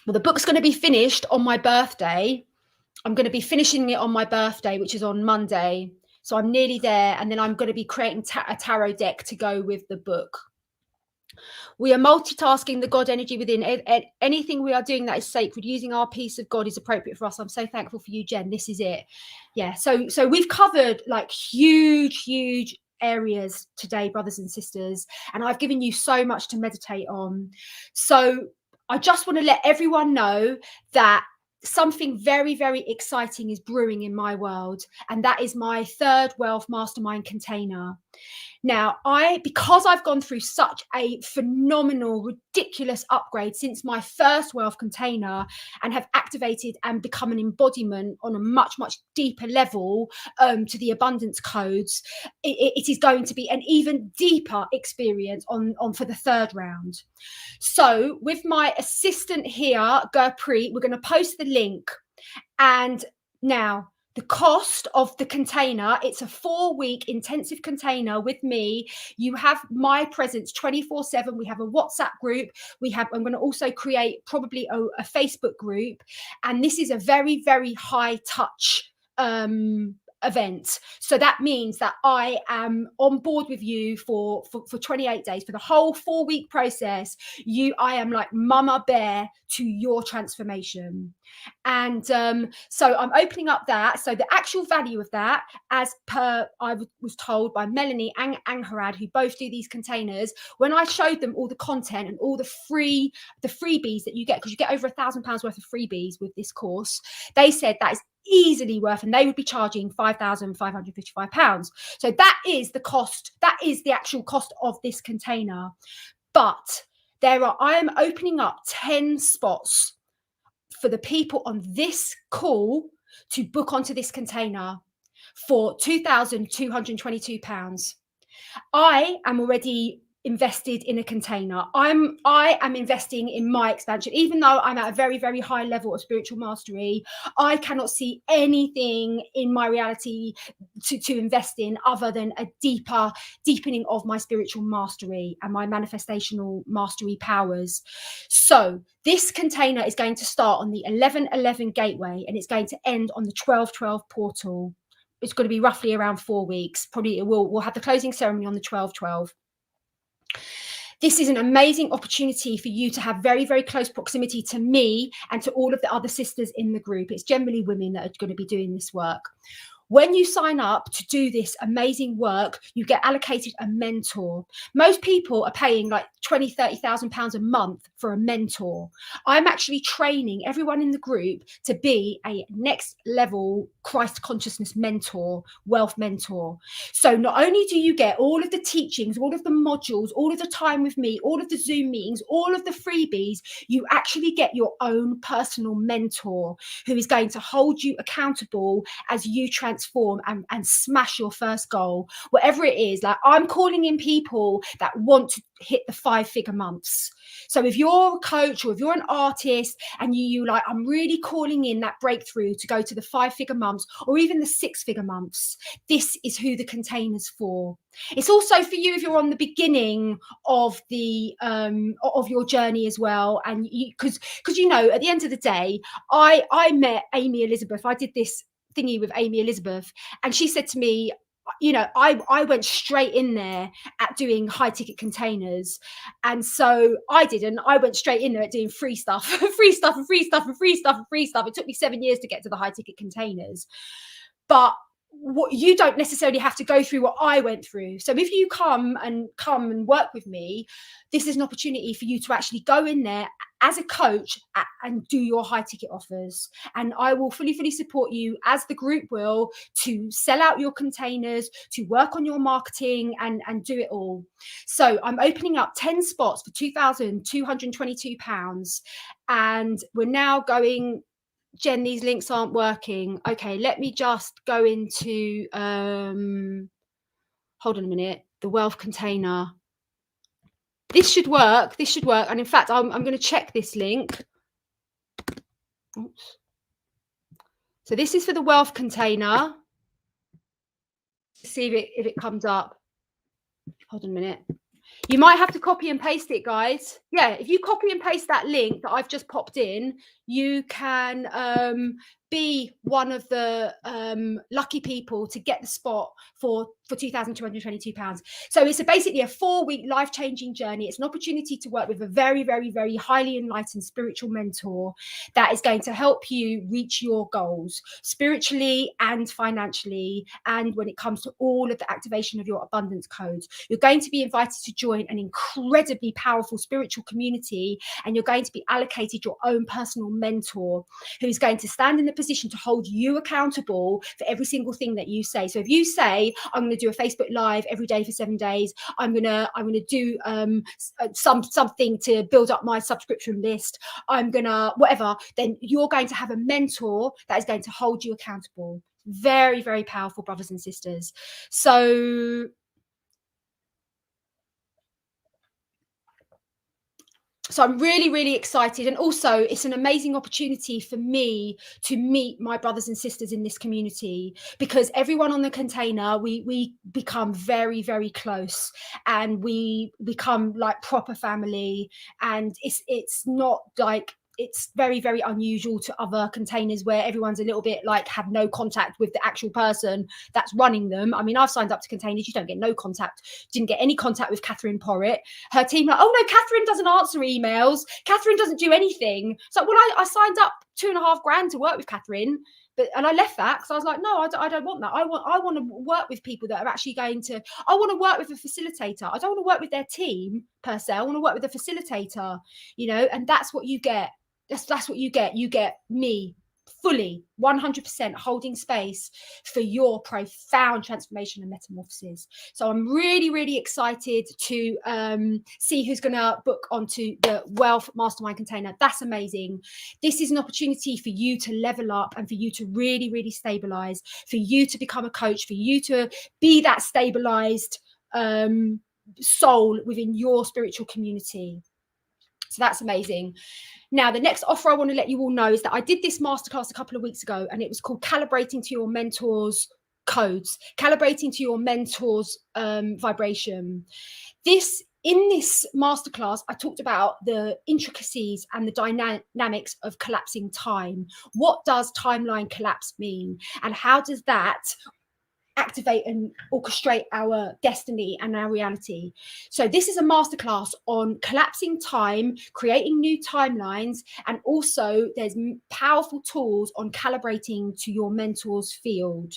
Well, the book's going to be finished on my birthday. I'm going to be finishing it on my birthday, which is on Monday. So I'm nearly there. And then I'm going to be creating a tarot deck to go with the book. We are multitasking the God energy within. Anything we are doing that is sacred, using our piece of God is appropriate for us. I'm so thankful for you, Jen. This is it. Yeah. So we've covered like huge areas today, brothers and sisters. And I've given you so much to meditate on. So I just want to let everyone know that something very exciting is brewing in my world, and that is my third wealth mastermind container. Now, because I've gone through such a phenomenal, ridiculous upgrade since my first wealth container and have activated and become an embodiment on a much, much deeper level to the abundance codes, it is going to be an even deeper experience on for the third round. So with my assistant here, Gurpreet, we're going to post the link. And now, the cost of the container, it's a 4-week intensive container with me. You have my presence 24/7. We have a WhatsApp group. I'm going to also create probably a Facebook group. And this is a very, very high touch event. So that means that I am on board with you for 28 days, for the whole 4-week process. I am like mama bear to your transformation. And so I'm opening up that. So the actual value of that, as per I was told by Melanie and Angharad, who both do these containers, when I showed them all the content and all the freebies that you get, because you get over £1,000 worth of freebies with this course, they said that is easily worth, and they would be charging £5,555. So that is the cost. That is the actual cost of this container. But I am opening up 10 spots for the people on this call to book onto this container for £2,222. I am already invested in a container. I am investing in my expansion. Even though I'm at a very, very high level of spiritual mastery, I cannot see anything in my reality to invest in other than a deepening of my spiritual mastery and my manifestational mastery powers. So this container is going to start on the 11/11 gateway, and it's going to end on the 12/12 portal. It's going to be roughly around 4 weeks. Probably we'll have the closing ceremony on the 12/12. This is an amazing opportunity for you to have very, very close proximity to me and to all of the other sisters in the group. It's generally women that are going to be doing this work. When you sign up to do this amazing work, you get allocated a mentor. Most people are paying like £20,000, £30,000 a month for a mentor. I'm actually training everyone in the group to be a next level Christ consciousness mentor, wealth mentor. So not only do you get all of the teachings, all of the modules, all of the time with me, all of the Zoom meetings, all of the freebies, you actually get your own personal mentor who is going to hold you accountable as you transform and smash your first goal, whatever it is. Like, I'm calling in people that want to hit the 5-figure months. So if you're a coach or if you're an artist and you like, I'm really calling in that breakthrough to go to the 5-figure months or even the 6-figure months, this is who the container's for. It's also for you if you're on the beginning of the of your journey as well. And because you know, at the end of the day, I met Amy Elizabeth. I did this thingy with Amy Elizabeth, and she said to me, you know, I went straight in there at doing high ticket containers, and so I went straight in there at doing free stuff free stuff and free stuff and free stuff and free stuff. It took me 7 years to get to the high ticket containers, but you don't necessarily have to go through what I went through. So if you come and work with me, this is an opportunity for you to actually go in there as a coach and do your high ticket offers. And I will fully support you, as the group will, to sell out your containers, to work on your marketing and do it all. So I'm opening up 10 spots for £2,222. And we're now going, Jen, these links aren't working. Okay, let me just go into, hold on a minute, the wealth container. This should work. And in fact, I'm going to check this link. Oops. So this is for the wealth container. See if it comes up. Hold on a minute. You might have to copy and paste it, guys. Yeah, if you copy and paste that link that I've just popped in, you can be one of the lucky people to get the spot for £2,222. So it's basically a 4-week life-changing journey. It's an opportunity to work with a very, very, very highly enlightened spiritual mentor that is going to help you reach your goals spiritually and financially, and when it comes to all of the activation of your abundance codes. You're going to be invited to join an incredibly powerful spiritual community, and you're going to be allocated your own personal mentor who's going to stand in the position to hold you accountable for every single thing that you say. So if you say, I'm going to do a Facebook Live every day for 7 days, I'm going to do something to build up my subscription list, I'm going to whatever, then you're going to have a mentor that is going to hold you accountable. Very, very powerful, brothers and sisters. So I'm really, really excited. And also it's an amazing opportunity for me to meet my brothers and sisters in this community, because everyone on the container, we become very, very close, and we become like proper family. And it's not like, it's very, very unusual to other containers where everyone's a little bit like have no contact with the actual person that's running them. I mean, I've signed up to containers, you don't get no contact. Didn't get any contact with Catherine Porritt. Her team like, oh no, Catherine doesn't answer emails. Catherine doesn't do anything. So well, I signed up $2,500 to work with Catherine, and I left that because I was like, no, I don't want that. I want to work with people that are actually going to, I want to work with a facilitator. I don't want to work with their team per se. I want to work with a facilitator, you know, and that's what you get. That's what you get. You get me fully 100% holding space for your profound transformation and metamorphosis. So I'm really, really excited to see who's going to book onto the Wealth Mastermind container. That's amazing. This is an opportunity for you to level up and for you to really, really stabilize, for you to become a coach, for you to be that stabilized soul within your spiritual community. So that's amazing. Now, the next offer I want to let you all know is that I did this masterclass a couple of weeks ago, and it was called Calibrating to Your Mentor's Codes, Calibrating to Your Mentor's Vibration. In this masterclass, I talked about the intricacies and the dynamics of collapsing time. What does timeline collapse mean? And how does that activate and orchestrate our destiny and our reality? So this is a masterclass on collapsing time, creating new timelines, and also there's powerful tools on calibrating to your mentor's field.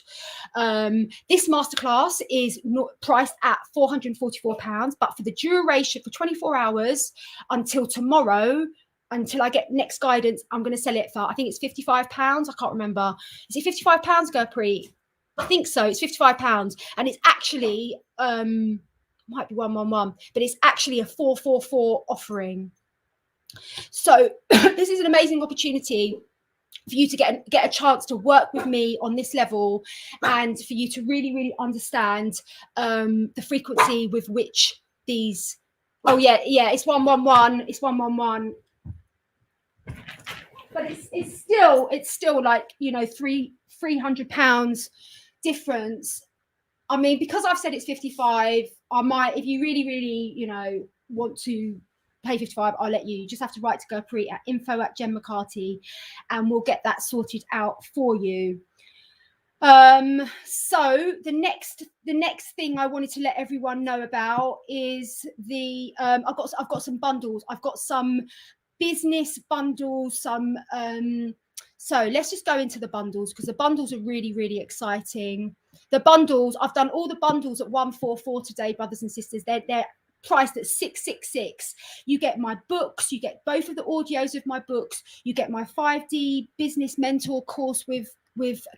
This masterclass is not priced at £444, but for the duration, for 24 hours until tomorrow, until I get next guidance, I'm going to sell it for, I think it's £55. I can't remember. Is it £55, Gurpreet? I think so. It's £55, and it's actually might be 111, but it's actually a 444 offering. So this is an amazing opportunity for you to get a chance to work with me on this level, and for you to really, really understand the frequency with which these. Oh yeah, it's 111. It's 111. But it's still like, you know, £300 difference. I mean, because I've said it's 55, I might, if you really, really, you know, want to pay 55, I'll let you. You just have to write to Gurpreet at info@Jen and we'll get that sorted out for you. So the next thing I wanted to let everyone know about is the I've got some bundles. I've got some business bundles, some so let's just go into the bundles, because the bundles are really, really exciting. The bundles, I've done all the bundles at 144 today, brothers and sisters. They're priced at 666. You get my books, you get both of the audios of my books, you get my 5D business mentor course with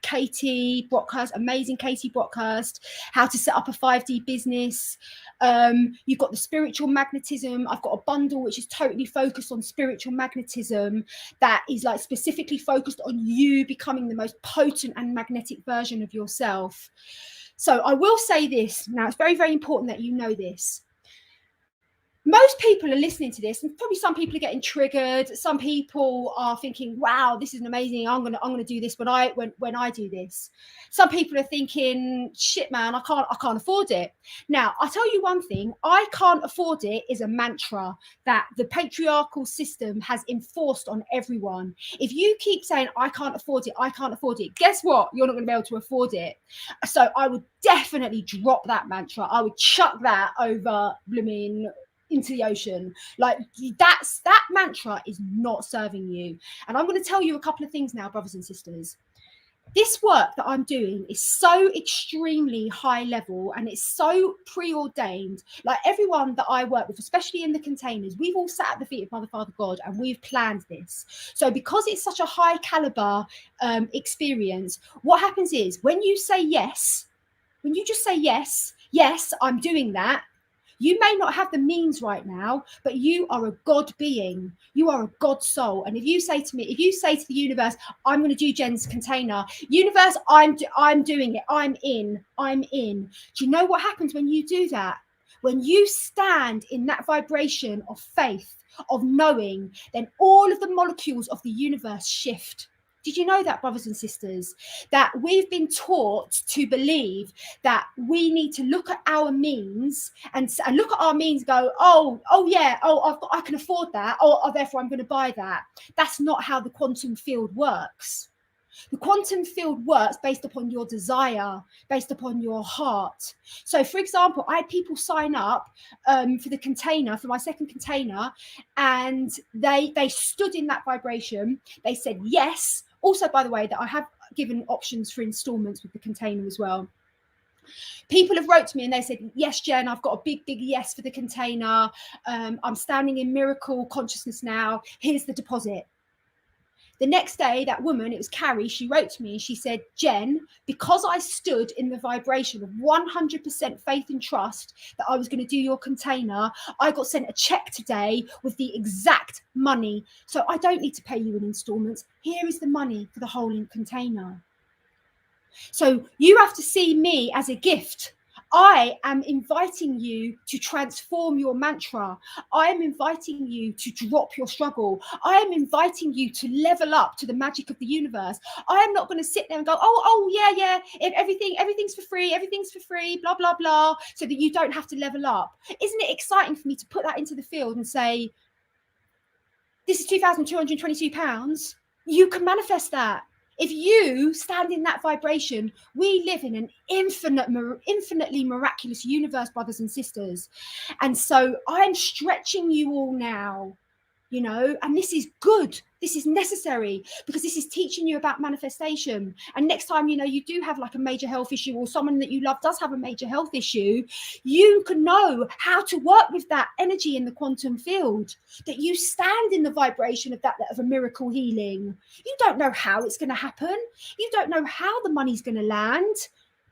Katie Brockhurst, amazing Katie Brockhurst, how to set up a 5D business. You've got the spiritual magnetism. I've got a bundle which is totally focused on spiritual magnetism, that is like specifically focused on you becoming the most potent and magnetic version of yourself. So I will say this now, it's very, very important that you know this. Most people are listening to this, and probably some people are getting triggered. Some people are thinking, "Wow, this is amazing! I'm gonna do this when I do this." Some people are thinking, "Shit, man, I can't afford it." Now, I'll tell you one thing: I can't afford it is a mantra that the patriarchal system has enforced on everyone. If you keep saying, "I can't afford it," guess what? You're not going to be able to afford it. So I would definitely drop that mantra. I would chuck that over blooming into the ocean. Like that mantra is not serving you. And I'm going to tell you a couple of things now, brothers and sisters. this work that I'm doing is so extremely high level and it's so preordained. Like everyone that I work with, especially in the containers, we've all sat at the feet of Mother, Father, God, and we've planned this. So because it's such a high caliber experience, what happens is when you say yes, when you just say yes, I'm doing that. You may not have the means right now, but you are a God being. You are a God soul. And if you say to me, if you say to the universe, I'm going to do Jen's container, universe, I'm doing it. I'm in. Do you know what happens when you do that? When you stand in that vibration of faith, of knowing, then all of the molecules of the universe shift. Did you know that, brothers and sisters, that we've been taught to believe that we need to look at our means and look at our means, go, I can afford that. Therefore I'm going to buy that. That's not how the quantum field works. The quantum field works based upon your desire, based upon your heart. So, for example, I had people sign up for the container, for my second container, and they stood in that vibration. They said yes. Also, by the way, that I have given options for installments with the container as well. People have wrote to me and they said, yes, Jen, I've got a big yes for the container. I'm standing in miracle consciousness now. Here's the deposit. The next day, that woman, it was Carrie, she wrote to me and she said, Jen, because I stood in the vibration of 100% faith and trust that I was going to do your container, I got sent a check today with the exact money. So I don't need to pay you in installments. Here is the money for the whole container. So you have to see me as a gift. I am inviting you to transform your mantra. I am inviting you to drop your struggle. I am inviting you to level up to the magic of the universe. I am not going to sit there and go, yeah, if everything's for free, blah, blah, blah, so that you don't have to level up. Isn't it exciting for me to put that into the field and say, this is £2,222. You can manifest that. If you stand in that vibration, we live in an infinitely miraculous universe, brothers and sisters. And so I'm stretching you all now, you know, and this is good. This is necessary because this is teaching you about manifestation. And next time, you know, you do have like a major health issue or someone that you love does have a major health issue, you can know how to work with that energy in the quantum field, that you stand in the vibration of that of a miracle healing. You don't know how it's going to happen. You don't know how the money's going to land,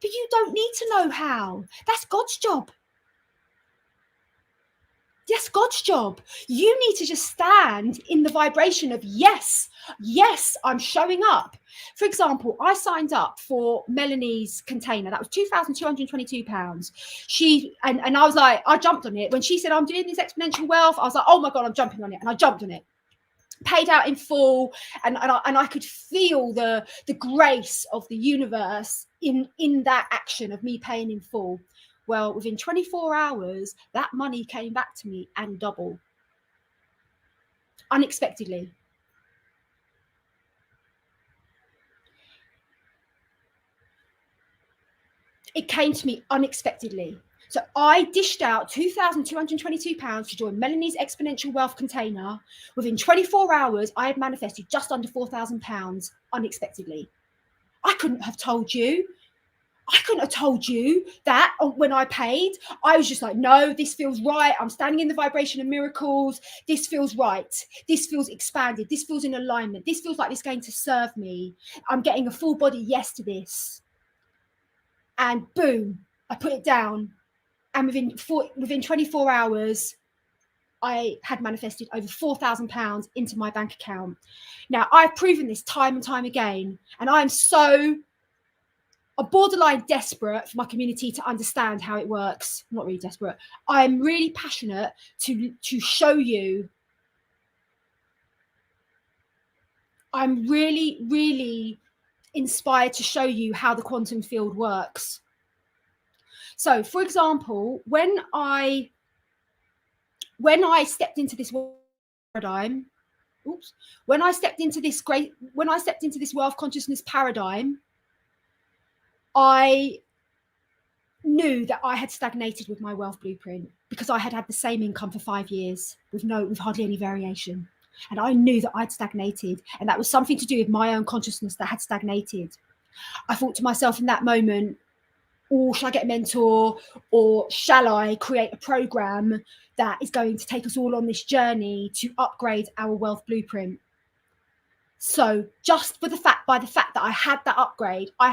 but you don't need to know how. That's God's job. Yes, God's job. You need to just stand in the vibration of yes, I'm showing up. For example, I signed up for Melanie's container. That was £2,222. And I was like, I jumped on it. When she said, I'm doing this exponential wealth, I was like, oh my God, I'm jumping on it. And I jumped on it. Paid out in full, and I could feel the grace of the universe in that action of me paying in full. Well, within 24 hours, that money came back to me and double. Unexpectedly. It came to me unexpectedly. So I dished out £2,222 to join Melanie's exponential wealth container. Within 24 hours, I had manifested just under £4,000 unexpectedly. I couldn't have told you. I couldn't have told you that when I paid. I was just like, no, this feels right. I'm standing in the vibration of miracles. This feels right. This feels expanded. This feels in alignment. This feels like it's going to serve me. I'm getting a full body yes to this. And boom, I put it down. And within 24 hours, I had manifested over £4,000 into my bank account. Now, I've proven this time and time again. And I'm so borderline desperate for my community to understand how it works. I'm not really desperate. I'm really passionate to show you. I'm really, really inspired to show you how the quantum field works. So, for example, when I stepped into this paradigm, when I stepped into this wealth consciousness paradigm, I knew that I had stagnated with my wealth blueprint because I had had the same income for 5 years with hardly any variation. And I knew that I'd stagnated, and that was something to do with my own consciousness that had stagnated. I thought to myself in that moment, or shall I get a mentor, or shall I create a program that is going to take us all on this journey to upgrade our wealth blueprint? So just by the fact that I had that upgrade, I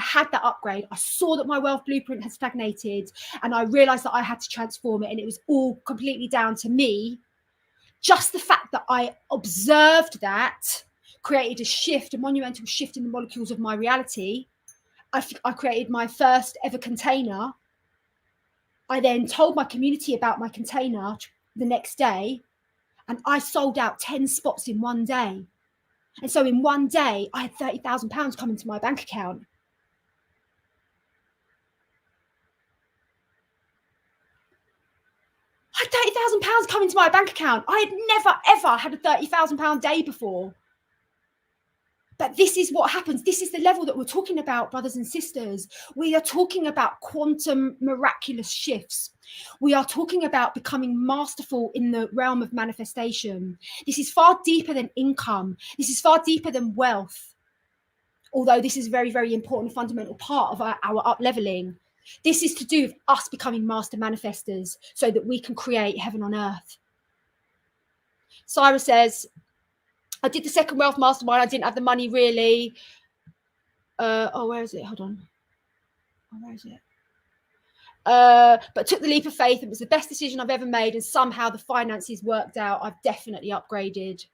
saw that my wealth blueprint had stagnated, and I realized that I had to transform it, and it was all completely down to me. Just the fact that I observed that created a shift, a monumental shift in the molecules of my reality. I created my first ever container. I then told my community about my container the next day, and I sold out 10 spots in one day. And so in one day, I had £30,000 come into my bank account. I had £30,000 come into my bank account. I had never, ever had a £30,000 day before. But this is what happens. This is the level that we're talking about, brothers and sisters. We are talking about quantum miraculous shifts. We are talking about becoming masterful in the realm of manifestation. This is far deeper than income. This is far deeper than wealth. Although this is a very, very important fundamental part of our up-leveling. This is to do with us becoming master manifestors so that we can create heaven on earth. Sarah says, I did the second wealth mastermind. I didn't have the money really. Where is it? Hold on. Where is it? But took the leap of faith. It was the best decision I've ever made. And somehow the finances worked out. I've definitely upgraded.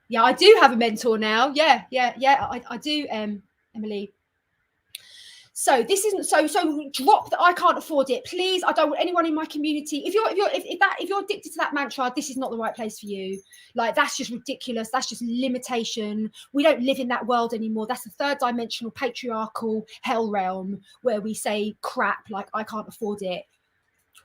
Yeah, I do have a mentor now. Yeah, I do, Emily. So this isn't so drop that I can't afford it. Please, I don't want anyone in my community. If you're addicted to that mantra, this is not the right place for you. Like, that's just ridiculous. That's just limitation. We don't live in that world anymore. That's the third dimensional patriarchal hell realm where we say crap like I can't afford it.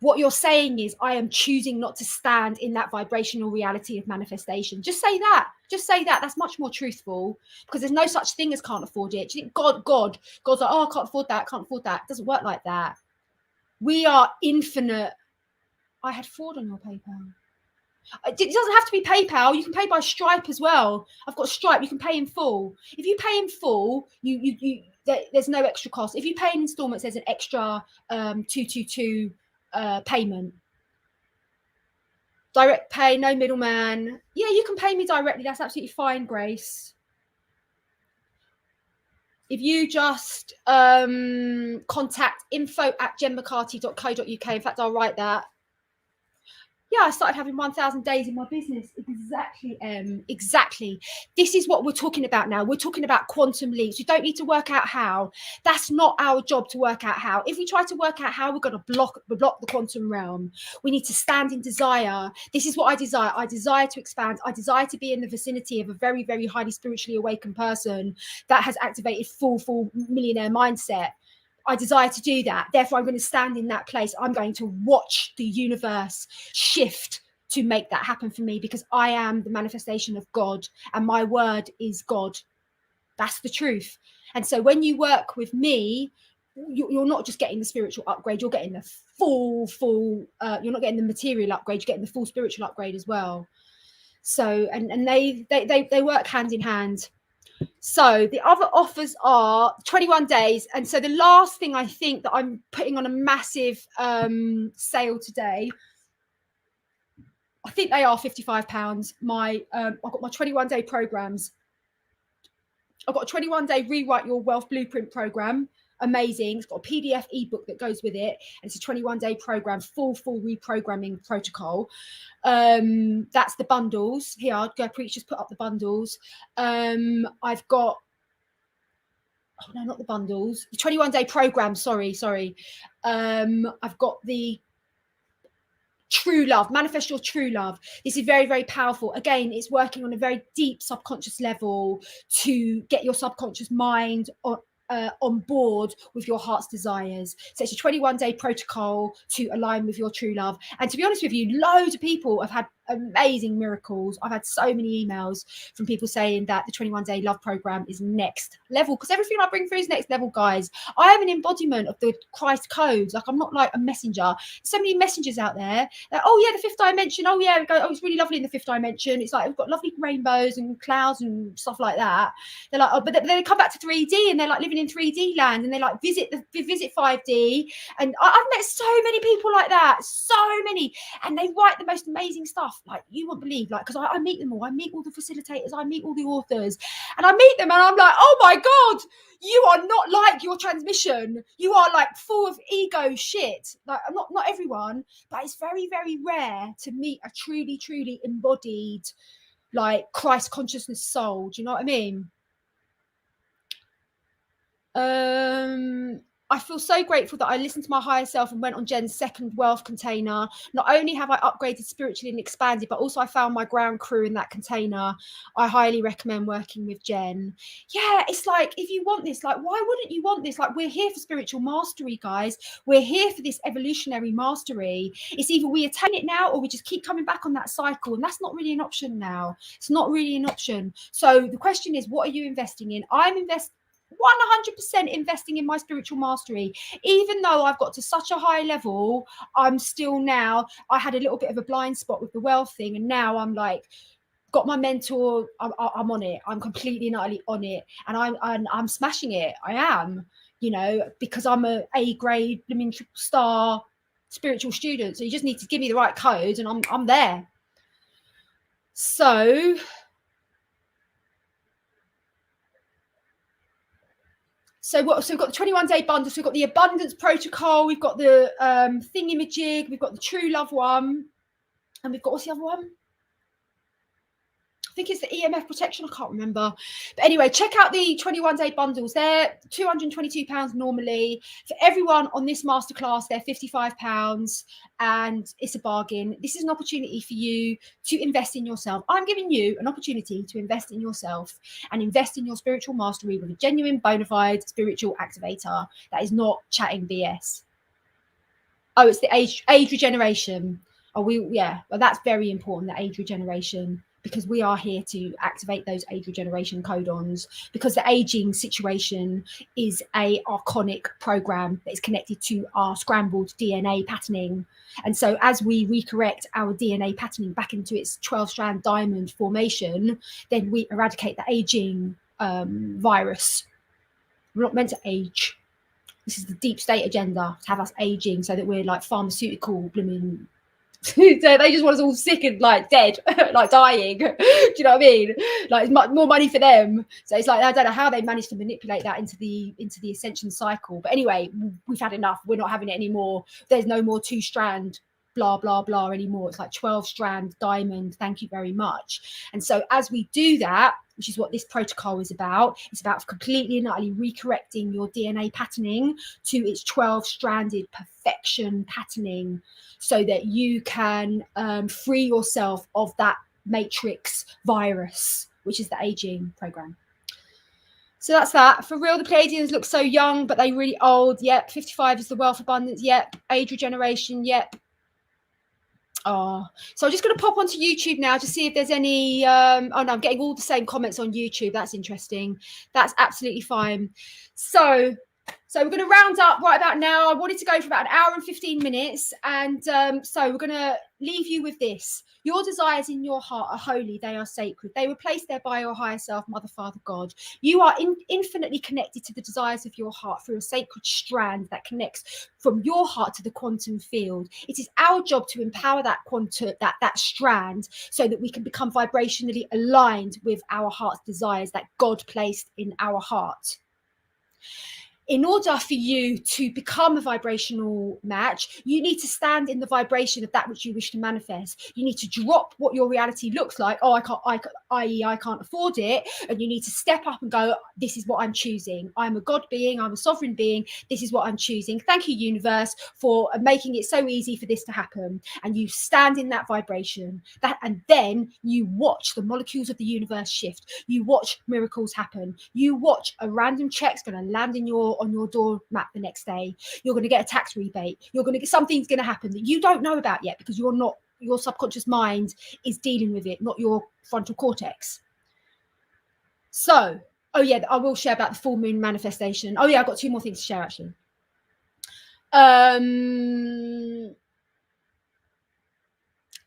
What you're saying is, I am choosing not to stand in that vibrational reality of manifestation. Just say that. Just say that. That's much more truthful, because there's no such thing as can't afford it. Do you think God's like, oh, I can't afford that, can't afford that? It doesn't work like that. We are infinite. I had fraud on your PayPal. It doesn't have to be PayPal. You can pay by Stripe as well. I've got Stripe. You can pay in full. If you pay in full, there's no extra cost. If you pay in installments, there's an extra 222 payment. Direct pay, no middleman. Yeah, you can pay me directly. That's absolutely fine, Grace. If you just contact info@jenmccarty.co.uk. In fact, I'll write that. Yeah, I started having 1,000 days in my business. Exactly. This is what we're talking about now. We're talking about quantum leaps. We don't need to work out how. That's not our job to work out how. If we try to work out how, we're going to block the quantum realm. We need to stand in desire. This is what I desire. I desire to expand. I desire to be in the vicinity of a very, very highly spiritually awakened person that has activated full millionaire mindset. I desire to do that. Therefore, I'm going to stand in that place. I'm going to watch the universe shift to make that happen for me, because I am the manifestation of God, and my word is God. That's the truth. And so when you work with me, you're not just getting the spiritual upgrade, you're getting the full, you're not getting the material upgrade, you're getting the full spiritual upgrade as well. So, and they work hand in hand. So the other offers are 21 days. And so the last thing I think that I'm putting on a massive sale today, I think they are £55. I've got my 21-day programs. I've got a 21-day Rewrite Your Wealth Blueprint program. Amazing. It's got a PDF ebook that goes with it. And it's a 21-day program, full reprogramming protocol. That's the bundles. Here, I'll go preach, just put up the bundles. I've got, oh no, not the bundles, the 21-day program, sorry. I've got the true love, manifest your true love. This is very, very powerful. Again, it's working on a very deep subconscious level to get your subconscious mind on board with your heart's desires. So it's a 21-day protocol to align with your true love. And to be honest with you, loads of people have had amazing miracles. I've had so many emails from people saying that the 21-day love program is next level, because everything I bring through is next level, guys. I am an embodiment of the Christ codes. Like, I'm not like a messenger. So many messengers out there that, oh yeah, the fifth dimension, oh yeah, oh, it's really lovely in the fifth dimension, it's like we've got lovely rainbows and clouds and stuff like that. They're like, oh, but then they come back to 3D and they're like living in 3D land, and they like visit 5D. And I've met so many people like that, so many, and they write the most amazing stuff, like you won't believe. Like, because I meet them all, I meet all the facilitators, I meet all the authors, and I meet them and I'm like, oh my god, you are not like your transmission. You are like full of ego shit. Like, not everyone, but it's very, very rare to meet a truly, truly embodied, like, Christ consciousness soul. Do you know what I mean? I feel so grateful that I listened to my higher self and went on Jen's second wealth container. Not only have I upgraded spiritually and expanded, but also I found my ground crew in that container. I highly recommend working with Jen. Yeah, it's like, if you want this, like, why wouldn't you want this? Like, we're here for spiritual mastery, guys. We're here for this evolutionary mastery. It's either we attain it now or we just keep coming back on that cycle. And that's not really an option now. It's not really an option. So the question is, what are you investing in? I'm investing 100% investing in my spiritual mastery. Even though I've got to such a high level, I'm still now, I had a little bit of a blind spot with the wealth thing, and now I'm like, got my mentor, I'm on it. I'm completely and utterly on it, and I'm smashing it. I am, you know, because I'm a grade, I mean, triple star spiritual student. So you just need to give me the right code, and I'm there. So we've got the 21-day bundle. So we've got the abundance protocol, we've got the thingamajig, we've got the true love one, and we've got, what's the other one? I think it's the EMF protection. I can't remember. But anyway, check out the 21-day bundles. They're £222 normally. For everyone on this masterclass, they're £55, and it's a bargain. This is an opportunity for you to invest in yourself. I'm giving you an opportunity to invest in yourself and invest in your spiritual mastery with a genuine, bona fide spiritual activator that is not chatting BS. Oh, it's the age regeneration. Oh, well, that's very important, the age regeneration, because we are here to activate those age regeneration codons, because the aging situation is a archonic program that is connected to our scrambled DNA patterning. And so as we recorrect our DNA patterning back into its 12-strand diamond formation, then we eradicate the aging virus. We're not meant to age. This is the deep state agenda, to have us aging so that we're like pharmaceutical blooming. So they just want us all sick and like dead, like dying. Do you know what I mean? Like, it's much more money for them. So it's like, I don't know how they managed to manipulate that into the ascension cycle. But anyway, we've had enough. We're not having it anymore. There's no more 2-strand blah blah blah anymore. It's like 12-strand diamond. Thank you very much. And so as we do that, which is what this protocol is about, it's about completely and utterly recorrecting your DNA patterning to its 12-stranded perfection patterning, so that you can free yourself of that matrix virus, which is the aging program. So that's that. For real, the Pleiadians look so young, but they're really old. Yep. 55 is the wealth abundance. Yep. Age regeneration. Yep. Oh, so I'm just going to pop onto YouTube now to see if there's any. Oh no, I'm getting all the same comments on YouTube. That's interesting. That's absolutely fine. So we're going to round up right about now. I wanted to go for about an hour and 15 minutes. And so we're going to leave you with this. Your desires in your heart are holy. They are sacred. They were placed there by your higher self, Mother, Father, God. You are infinitely connected to the desires of your heart through a sacred strand that connects from your heart to the quantum field. It is our job to empower that quantum, that strand, so that we can become vibrationally aligned with our heart's desires that God placed in our heart. in order for you to become a vibrational match, you need to stand in the vibration of that which you wish to manifest. You need to drop what your reality looks like. Oh, I can't afford it. And you need to step up and go, this is what I'm choosing. I'm a God being, I'm a sovereign being. This is what I'm choosing. Thank you, universe, for making it so easy for this to happen. And you stand in that vibration, and then you watch the molecules of the universe shift. You watch miracles happen. You watch a random check's going to land on your doormat the next day. You're going to get a tax rebate. You're going to get, something's going to happen that you don't know about yet, because your subconscious mind is dealing with it, not your frontal cortex. So, oh yeah, I will share about the full moon manifestation. Oh yeah, I've got 2 more things to share actually.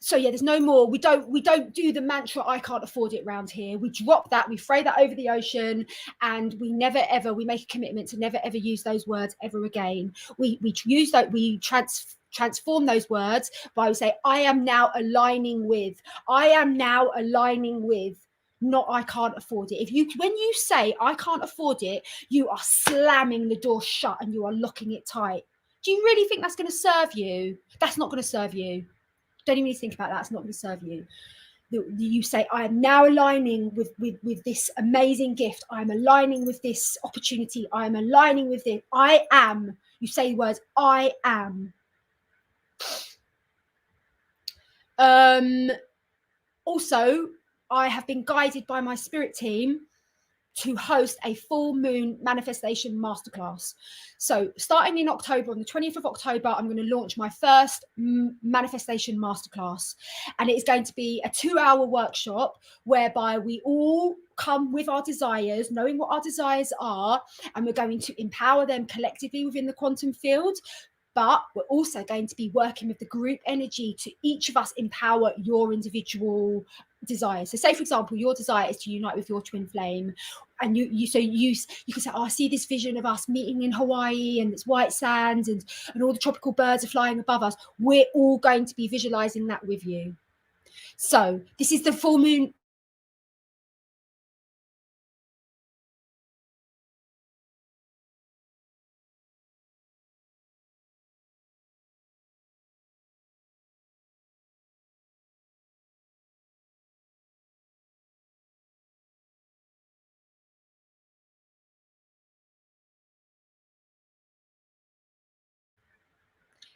So yeah, there's no more. We don't do the mantra, I can't afford it, round here. We drop that, we throw that over the ocean, and we never ever, we make a commitment to never ever use those words ever again. We use that, we transform those words by, we say, I am now aligning with, not I can't afford it. When you say I can't afford it, you are slamming the door shut and you are locking it tight. Do you really think that's going to serve you? That's not going to serve you. Don't even think about that. It's not going to serve you. You say, I am now aligning with this amazing gift. I'm aligning with this opportunity. I'm aligning with it. I am. You say the words, I am. Also, I have been guided by my spirit team to host a full moon manifestation masterclass. So starting in October, on the 20th of October, I'm going to launch my first manifestation masterclass. And it is going to be a 2-hour workshop whereby we all come with our desires, knowing what our desires are, and we're going to empower them collectively within the quantum field. But we're also going to be working with the group energy to each of us empower your individual desires. So say, for example, your desire is to unite with your twin flame, and you can say, oh, I see this vision of us meeting in Hawaii, and it's white sands, and all the tropical birds are flying above us. We're all going to be visualizing that with you. So this is the full moon.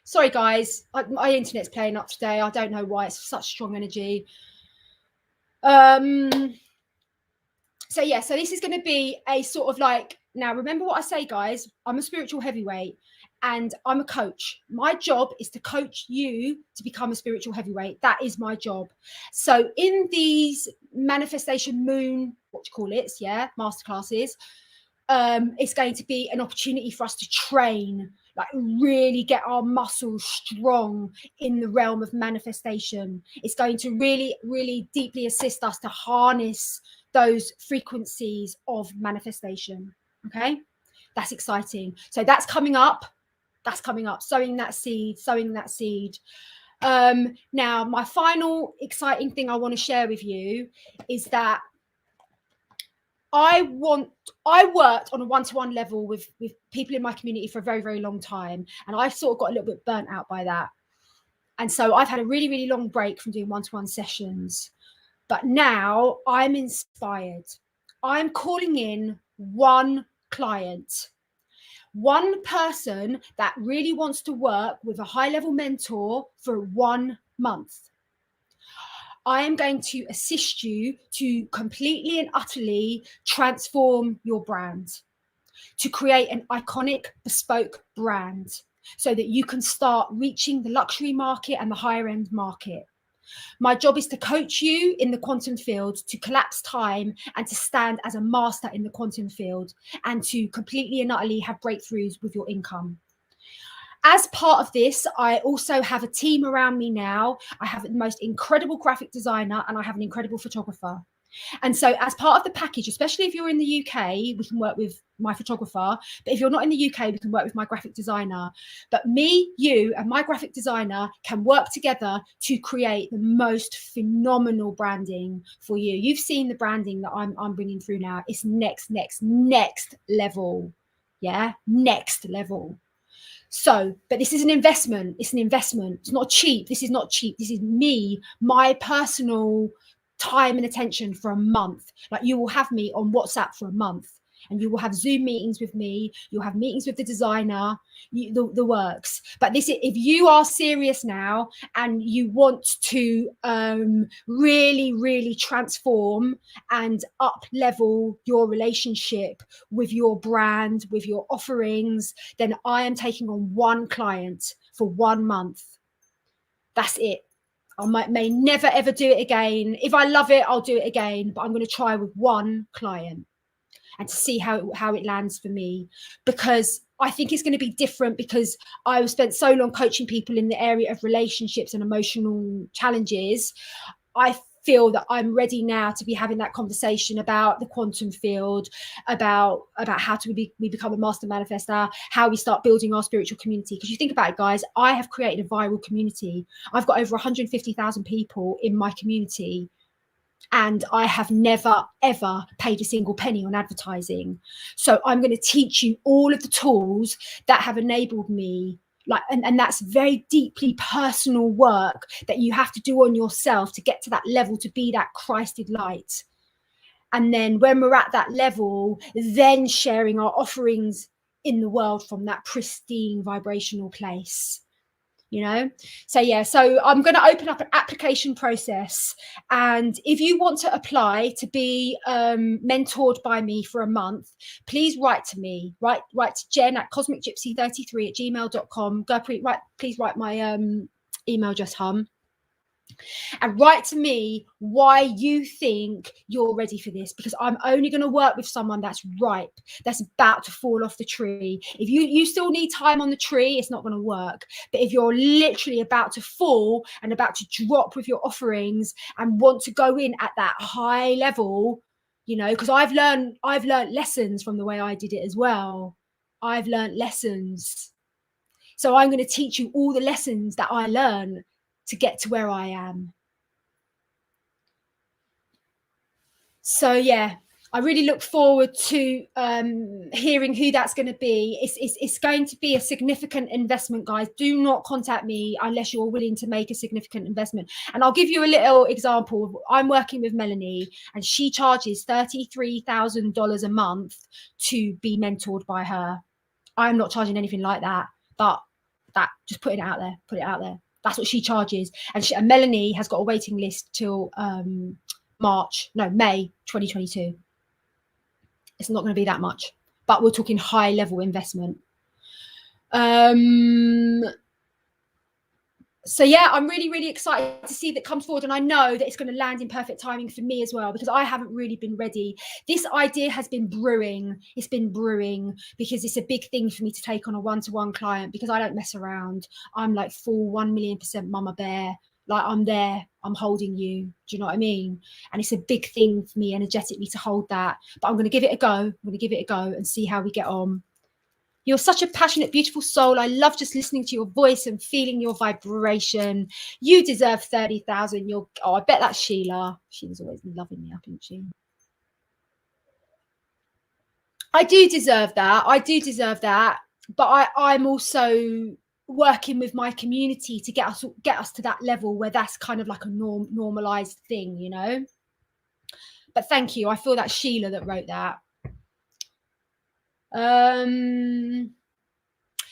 Sorry, guys, my internet's playing up today. I don't know why. It's such strong energy. So yeah, so this is going to be a sort of like, now remember what I say, guys, I'm a spiritual heavyweight and I'm a coach. My job is to coach you to become a spiritual heavyweight. That is my job. So in these manifestation moon, what you call it, yeah, masterclasses, it's going to be an opportunity for us to train, like really get our muscles strong in the realm of manifestation. It's going to really, really deeply assist us to harness those frequencies of manifestation. Okay, that's exciting. So that's coming up. Sowing that seed. Now, my final exciting thing I want to share with you is that I worked on a one-to-one level with people in my community for a very, very long time. And I've sort of got a little bit burnt out by that. And so I've had a really, really long break from doing one-to-one sessions. But now I'm inspired. I'm calling in one client, one person that really wants to work with a high-level mentor for 1 month. I am going to assist you to completely and utterly transform your brand, to create an iconic, bespoke brand so that you can start reaching the luxury market and the higher end market. My job is to coach you in the quantum field to collapse time and to stand as a master in the quantum field and to completely and utterly have breakthroughs with your income. As part of this, I also have a team around me now. I have the most incredible graphic designer and I have an incredible photographer. And so as part of the package, especially if you're in the UK, we can work with my photographer. But if you're not in the UK, we can work with my graphic designer. But me, you, and my graphic designer can work together to create the most phenomenal branding for you. You've seen the branding that I'm bringing through now. It's next level. Yeah, next level. So, but this is an investment. It's an investment. It's not cheap. This is not cheap. This is me, my personal time and attention for a month. Like, you will have me on WhatsApp for a month, and you will have Zoom meetings with me. You'll have meetings with the designer, the works. But this, if you are serious now and you want to really, really transform and up level your relationship with your brand, with your offerings, then I am taking on one client for 1 month. That's it. I may never ever do it again. If I love it, I'll do it again, but I'm going to try with one client and to see how it lands for me, because I think it's going to be different, because I've spent so long coaching people in the area of relationships and emotional challenges. I feel that I'm ready now to be having that conversation about the quantum field, about how we become a master manifestor, how we start building our spiritual community. Because you think about it, guys, I have created a viral community. I've got over 150,000 people in my community, and I have never, ever paid a single penny on advertising. So I'm going to teach you all of the tools that have enabled me. And that's very deeply personal work that you have to do on yourself to get to that level, to be that Christed light. And then when we're at that level, then sharing our offerings in the world from that pristine vibrational place. So yeah, so I'm going to open up an application process, and if you want to apply to be mentored by me for a month, please write to me, write to Jen at cosmicgypsy33@gmail.com. Please write my email address, and write to me why you think you're ready for this, because I'm only going to work with someone that's ripe, that's about to fall off the tree. If you still need time on the tree, it's not going to work. But if you're literally about to fall and about to drop with your offerings and want to go in at that high level, because I've learned lessons from the way I did it as well. I've learned lessons. So I'm going to teach you all the lessons that I learned to get to where I am. So yeah, I really look forward to hearing who that's going to be. It's going to be a significant investment, guys. Do not contact me unless you're willing to make a significant investment. And I'll give you a little example. I'm working with Melanie, and she charges $33,000 a month to be mentored by her. I'm not charging anything like that, but just putting it out there, That's what she charges. And Melanie has got a waiting list till May 2022. It's not going to be that much, but we're talking high level investment. So yeah, I'm really, really excited to see that come forward, and I know that it's going to land in perfect timing for me as well, because I haven't really been ready. This idea has been brewing. It's been brewing because it's a big thing for me to take on a one-to-one client, because I don't mess around. I'm like full 1,000,000% mama bear. Like, I'm there, I'm holding you. Do you know what I mean? And it's a big thing for me energetically to hold that. But I'm going to give it a go. I'm going to give it a go and see how we get on. You're such a passionate, beautiful soul. I love just listening to your voice and feeling your vibration. You deserve 30,000. I bet that's Sheila. Sheila's always loving me up, isn't she? I do deserve that. But I'm also working with my community to get us to that level where that's kind of like a normalized thing, But thank you. I feel that's Sheila that wrote that.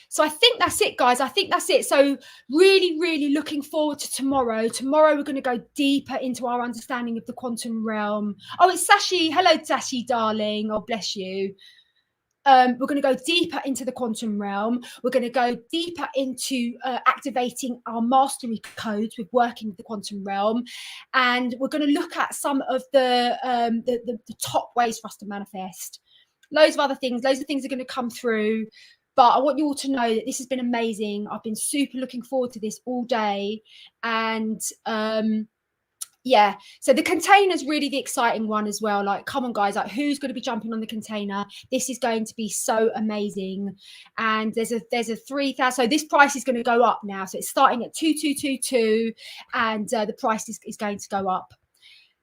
So I think that's it, guys. I think that's it. So really, really looking forward to tomorrow. Tomorrow, we're going to go deeper into our understanding of the quantum realm. Oh, it's Sashi. Hello, Sashi, darling. Oh, bless you. We're going to go deeper into the quantum realm. We're going to go deeper into activating our mastery codes with working with the quantum realm. And we're going to look at some of the top ways for us to manifest. Loads of other things. Loads of things are going to come through. But I want you all to know that this has been amazing. I've been super looking forward to this all day. And yeah, so the container is really the exciting one as well. Like, come on, guys, like, who's going to be jumping on the container? This is going to be so amazing. And there's a 3,000. So this price is going to go up now. So it's starting at 2,222, and the price is going to go up.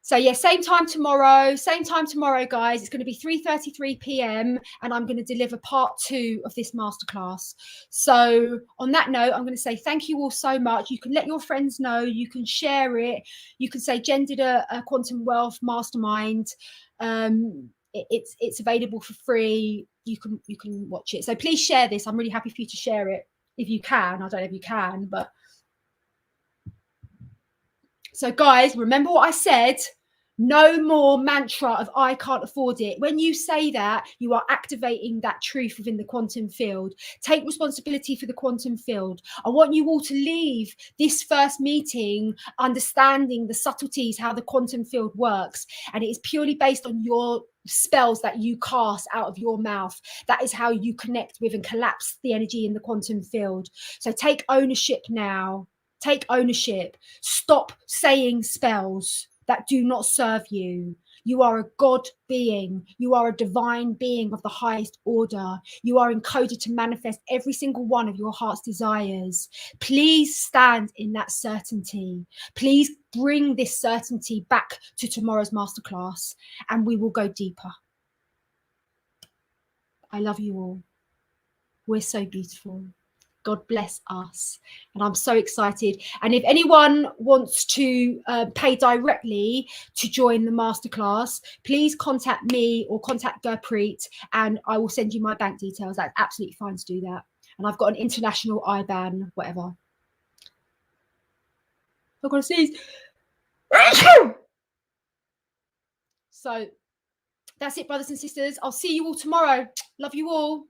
So yeah, same time tomorrow, guys. It's going to be 3:33 p.m. and I'm going to deliver part 2 of this masterclass. So on that note, I'm going to say thank you all so much. You can let your friends know, you can share it, you can say Jen did a quantum wealth mastermind. It's available for free. You can watch it. So please share this. I'm really happy for you to share it if you can. I don't know if you can, but so guys, remember what I said. No more mantra of I can't afford it. When you say that, you are activating that truth within the quantum field. Take responsibility for the quantum field. I want you all to leave this first meeting understanding the subtleties, how the quantum field works. And it is purely based on your spells that you cast out of your mouth. That is how you connect with and collapse the energy in the quantum field. So take ownership now. Take ownership. Stop saying spells that do not serve you. You are a God being. You are a divine being of the highest order. You are encoded to manifest every single one of your heart's desires. Please stand in that certainty. Please bring this certainty back to tomorrow's masterclass and we will go deeper. I love you all. We're so beautiful. God bless us. And I'm so excited. And if anyone wants to pay directly to join the masterclass, please contact me or contact Gurpreet and I will send you my bank details. That's absolutely fine to do that. And I've got an international IBAN, whatever. I've got to sneeze. So that's it, brothers and sisters. I'll see you all tomorrow. Love you all.